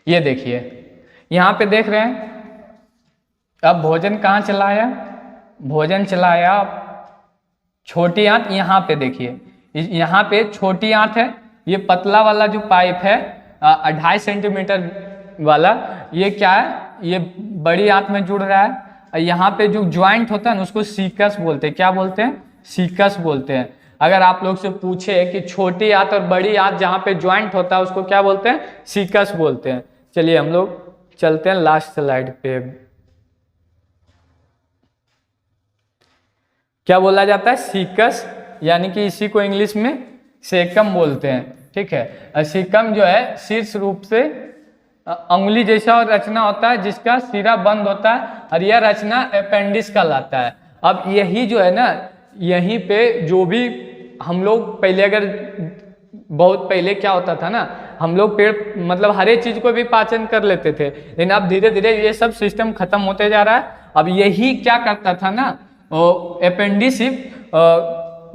ये देखिए यहाँ पे देख रहे हैं। अब भोजन कहाँ चलाया, भोजन चलाया छोटी आंत, यहाँ पे देखिए, यहाँ पे छोटी आंत है। ये पतला वाला जो पाइप है 2.5 सेंटीमीटर वाला, ये क्या है, ये बड़ी आंत में जुड़ रहा है। यहाँ पे जो ज्वाइंट होता है ना, उसको सीकस बोलते हैं। क्या बोलते हैं, सीकस बोलते हैं। अगर आप लोग से पूछे कि छोटी आंत और बड़ी आंत जहाँ पे ज्वाइंट होता है उसको क्या बोलते हैं, सीकस बोलते हैं। चलिए हम लोग चलते हैं लास्ट स्लाइड पे। क्या बोला जाता है, सीकस, यानी कि इसी को इंग्लिश में सेकम बोलते हैं। ठीक है, सीकम जो है शीर्ष रूप से अंगुली जैसा रचना होता है जिसका सिरा बंद होता है, और यह रचना अपेंडिक्स कहलाता है। अब यही जो है ना, यहीं पे जो भी हम लोग पहले अगर बहुत पहले क्या होता था ना, हम लोग पेड़ मतलब हर एक चीज को भी पाचन कर लेते थे, लेकिन अब धीरे धीरे ये सब सिस्टम खत्म होते जा रहा है। अब यही क्या करता था ना, अपेंडिसिस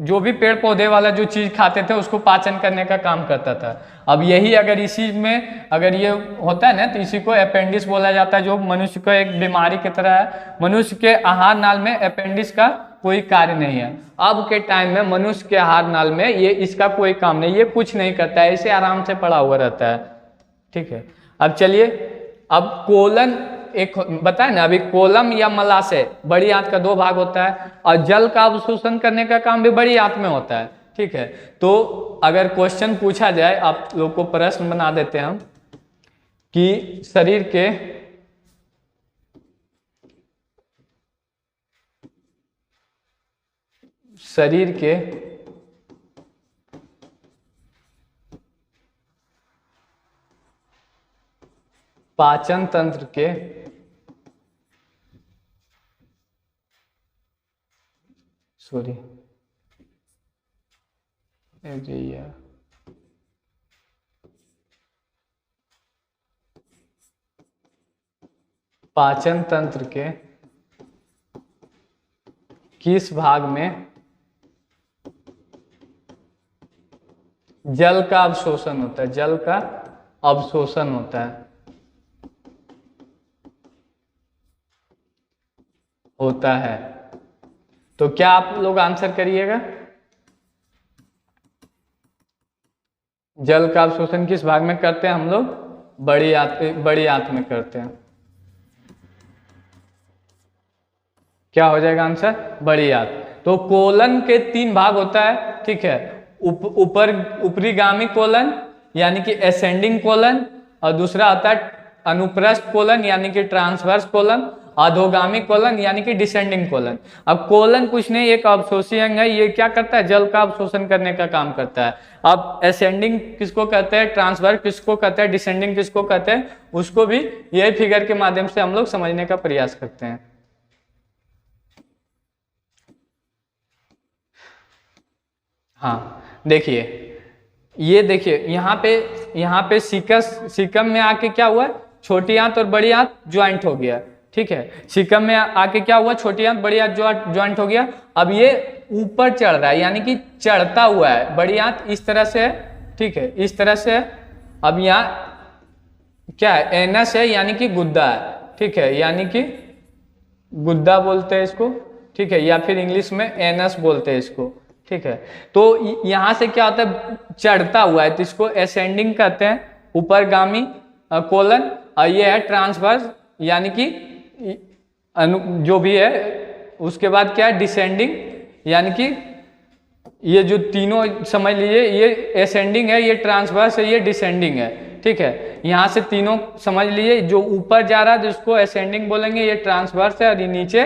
जो भी पेड़ पौधे वाला जो चीज खाते थे उसको पाचन करने का काम करता था। अब यही अगर इसी में अगर ये होता है ना तो इसी को अपेंडिक्स बोला जाता है, जो मनुष्य को एक बीमारी की तरह है। मनुष्य के आहार नाल में अपेंडिक्स का कोई कार्य नहीं है। अब के टाइम में मनुष्य के आहार नाल में ये इसका कोई काम नहीं, ये कुछ नहीं करता है, इसे आराम से पड़ा हुआ रहता है। ठीक है, अब चलिए, अब कोलन एक बताए ना, अभी कोलम या मलाशय बड़ी आंत का दो भाग होता है, और जल का अवशोषण करने का काम भी बड़ी आंत में होता है। ठीक है, तो अगर क्वेश्चन पूछा जाए, आप लोग को प्रश्न बना देते हैं हम कि शरीर के पाचन तंत्र के पाचन तंत्र के किस भाग में जल का अवशोषण होता है, जल का अवशोषण होता है। तो क्या आप लोग आंसर करिएगा, जल का अवशोषण किस भाग में करते हैं हम लोग? बड़ी आंत में करते हैं। क्या हो जाएगा आंसर? बड़ी आंत। तो कोलन के 3 भाग होता है। ठीक है, ऊपरीगामी कोलन यानी कि असेंडिंग कोलन, और दूसरा होता है अनुप्रस्थ कोलन यानी कि ट्रांसवर्स कोलन, अधोगामी कोलन यानी कि डिसेंडिंग कोलन। अब कोलन कुछ नहीं, एक अवशोषी अंग है, ये क्या करता है? जल का अवशोषण करने का काम करता है। अब असेंडिंग किसको कहते हैं, ट्रांसवर्स किसको कहते हैं, डिसेंडिंग किसको कहते हैं, उसको भी यही फिगर के माध्यम से हम लोग समझने का प्रयास करते हैं। हाँ देखिए, ये देखिए यहाँ पे सीकम में आके क्या हुआ, छोटी आंत और बड़ी आंत ज्वाइंट हो गया। ठीक है, सीकम में आके क्या हुआ, छोटी आंत बड़ी आंत ज्वाइंट हो गया। अब ये ऊपर चढ़ रहा है, यानी कि चढ़ता हुआ है। बड़ी आंत इस तरह से है, ठीक है, इस तरह से है। अब यहाँ क्या है, एनस है यानी कि गुद्दा है। ठीक है, यानी कि गुद्दा बोलते हैं इसको। ठीक है, या फिर इंग्लिश में एनस बोलते हैं इसको। ठीक है, तो यहाँ से क्या होता है, चढ़ता हुआ है, तो इसको असेंडिंग कहते हैं, ऊपरगामी कोलन। और ये है ट्रांसवर्स यानी कि जो भी है। उसके बाद क्या है, डिसेंडिंग, यानी कि ये जो तीनों समझ लीजिए, ये असेंडिंग है, ये ट्रांसवर्स है, ये डिसेंडिंग है। ठीक है, यहाँ से तीनों समझ लीजिए, जो ऊपर जा रहा है जिसको असेंडिंग बोलेंगे, ये ट्रांसवर्स है, और ये नीचे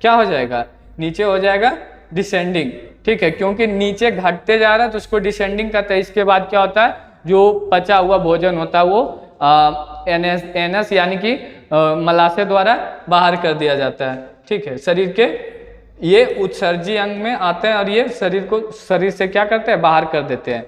क्या हो जाएगा, नीचे हो जाएगा डिसेंडिंग। ठीक है, क्योंकि नीचे घटते जा रहा है तो उसको डिसेंडिंग कहते हैं। इसके बाद क्या होता है, जो पचा हुआ भोजन होता है वो एनस यानी कि मलाशय द्वारा बाहर कर दिया जाता है। ठीक है, शरीर के ये उत्सर्जी अंग में आते हैं, और ये शरीर से क्या करते हैं, बाहर कर देते हैं।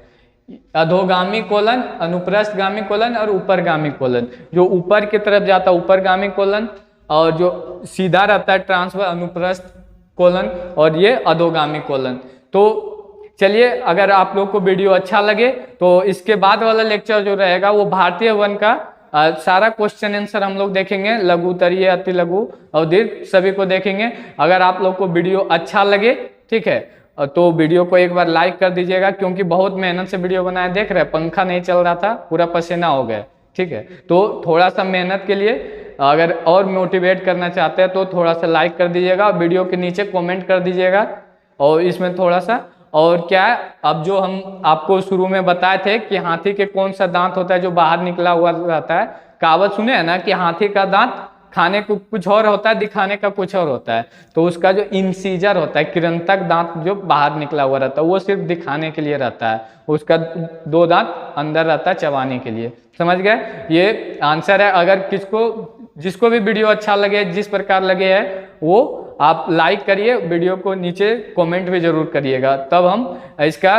अधोगामी कोलन, अनुप्रस्थगामी कोलन और ऊपरगामी कोलन। जो ऊपर की तरफ जाता है ऊपरगामी कोलन, और जो सीधा रहता है ट्रांसवर्स अनुप्रस्थ कोलन, और ये अधोगामी कोलन। तो चलिए, अगर आप लोग को वीडियो अच्छा लगे तो इसके बाद वाला लेक्चर जो रहेगा वो भारतीय वन का सारा क्वेश्चन आंसर हम लोग देखेंगे, लघु, तरीय, अति लघु और दीर्घ सभी को देखेंगे। अगर आप लोग को वीडियो अच्छा लगे, ठीक है, तो वीडियो को एक बार लाइक कर दीजिएगा, क्योंकि बहुत मेहनत से वीडियो बनाए, देख रहे हैं पंखा नहीं चल रहा था, पूरा पसीना हो गया। ठीक है, तो थोड़ा सा मेहनत के लिए अगर और मोटिवेट करना चाहते हैं तो थोड़ा सा लाइक कर दीजिएगा, वीडियो के नीचे कमेंट कर दीजिएगा। और इसमें थोड़ा सा और क्या है, अब जो हम आपको शुरू में बताए थे कि हाथी के कौन सा दांत होता है जो बाहर निकला हुआ रहता है। कहावत सुने है ना कि हाथी का दांत खाने को कुछ और होता है, दिखाने का कुछ और होता है। तो उसका जो इंसीजर होता है, किरणतक दांत जो बाहर निकला हुआ रहता है, वो सिर्फ दिखाने के लिए रहता है। उसका 2 दांत अंदर रहता है चबाने के लिए। समझ गए? ये आंसर है। अगर जिसको भी वीडियो अच्छा लगे, जिस प्रकार लगे है, वो आप लाइक करिए, वीडियो को नीचे कमेंट भी जरूर करिएगा, तब हम इसका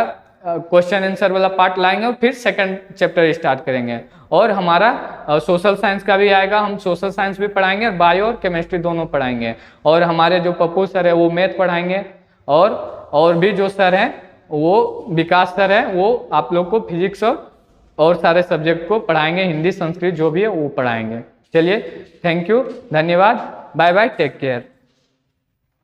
क्वेश्चन आंसर वाला पार्ट लाएंगे और फिर सेकंड चैप्टर स्टार्ट करेंगे। और हमारा सोशल साइंस का भी आएगा, हम सोशल साइंस भी पढ़ाएंगे और बायो और केमिस्ट्री दोनों पढ़ाएंगे। और हमारे जो पप्पू सर है वो मैथ पढ़ाएंगे, और भी जो सर हैं वो विकास सर है, वो आप लोग को फिजिक्स और सारे सब्जेक्ट को पढ़ाएंगे, हिंदी संस्कृत जो भी है वो पढ़ाएंगे। चलिए, थैंक यू, धन्यवाद, बाय बाय, टेक केयर।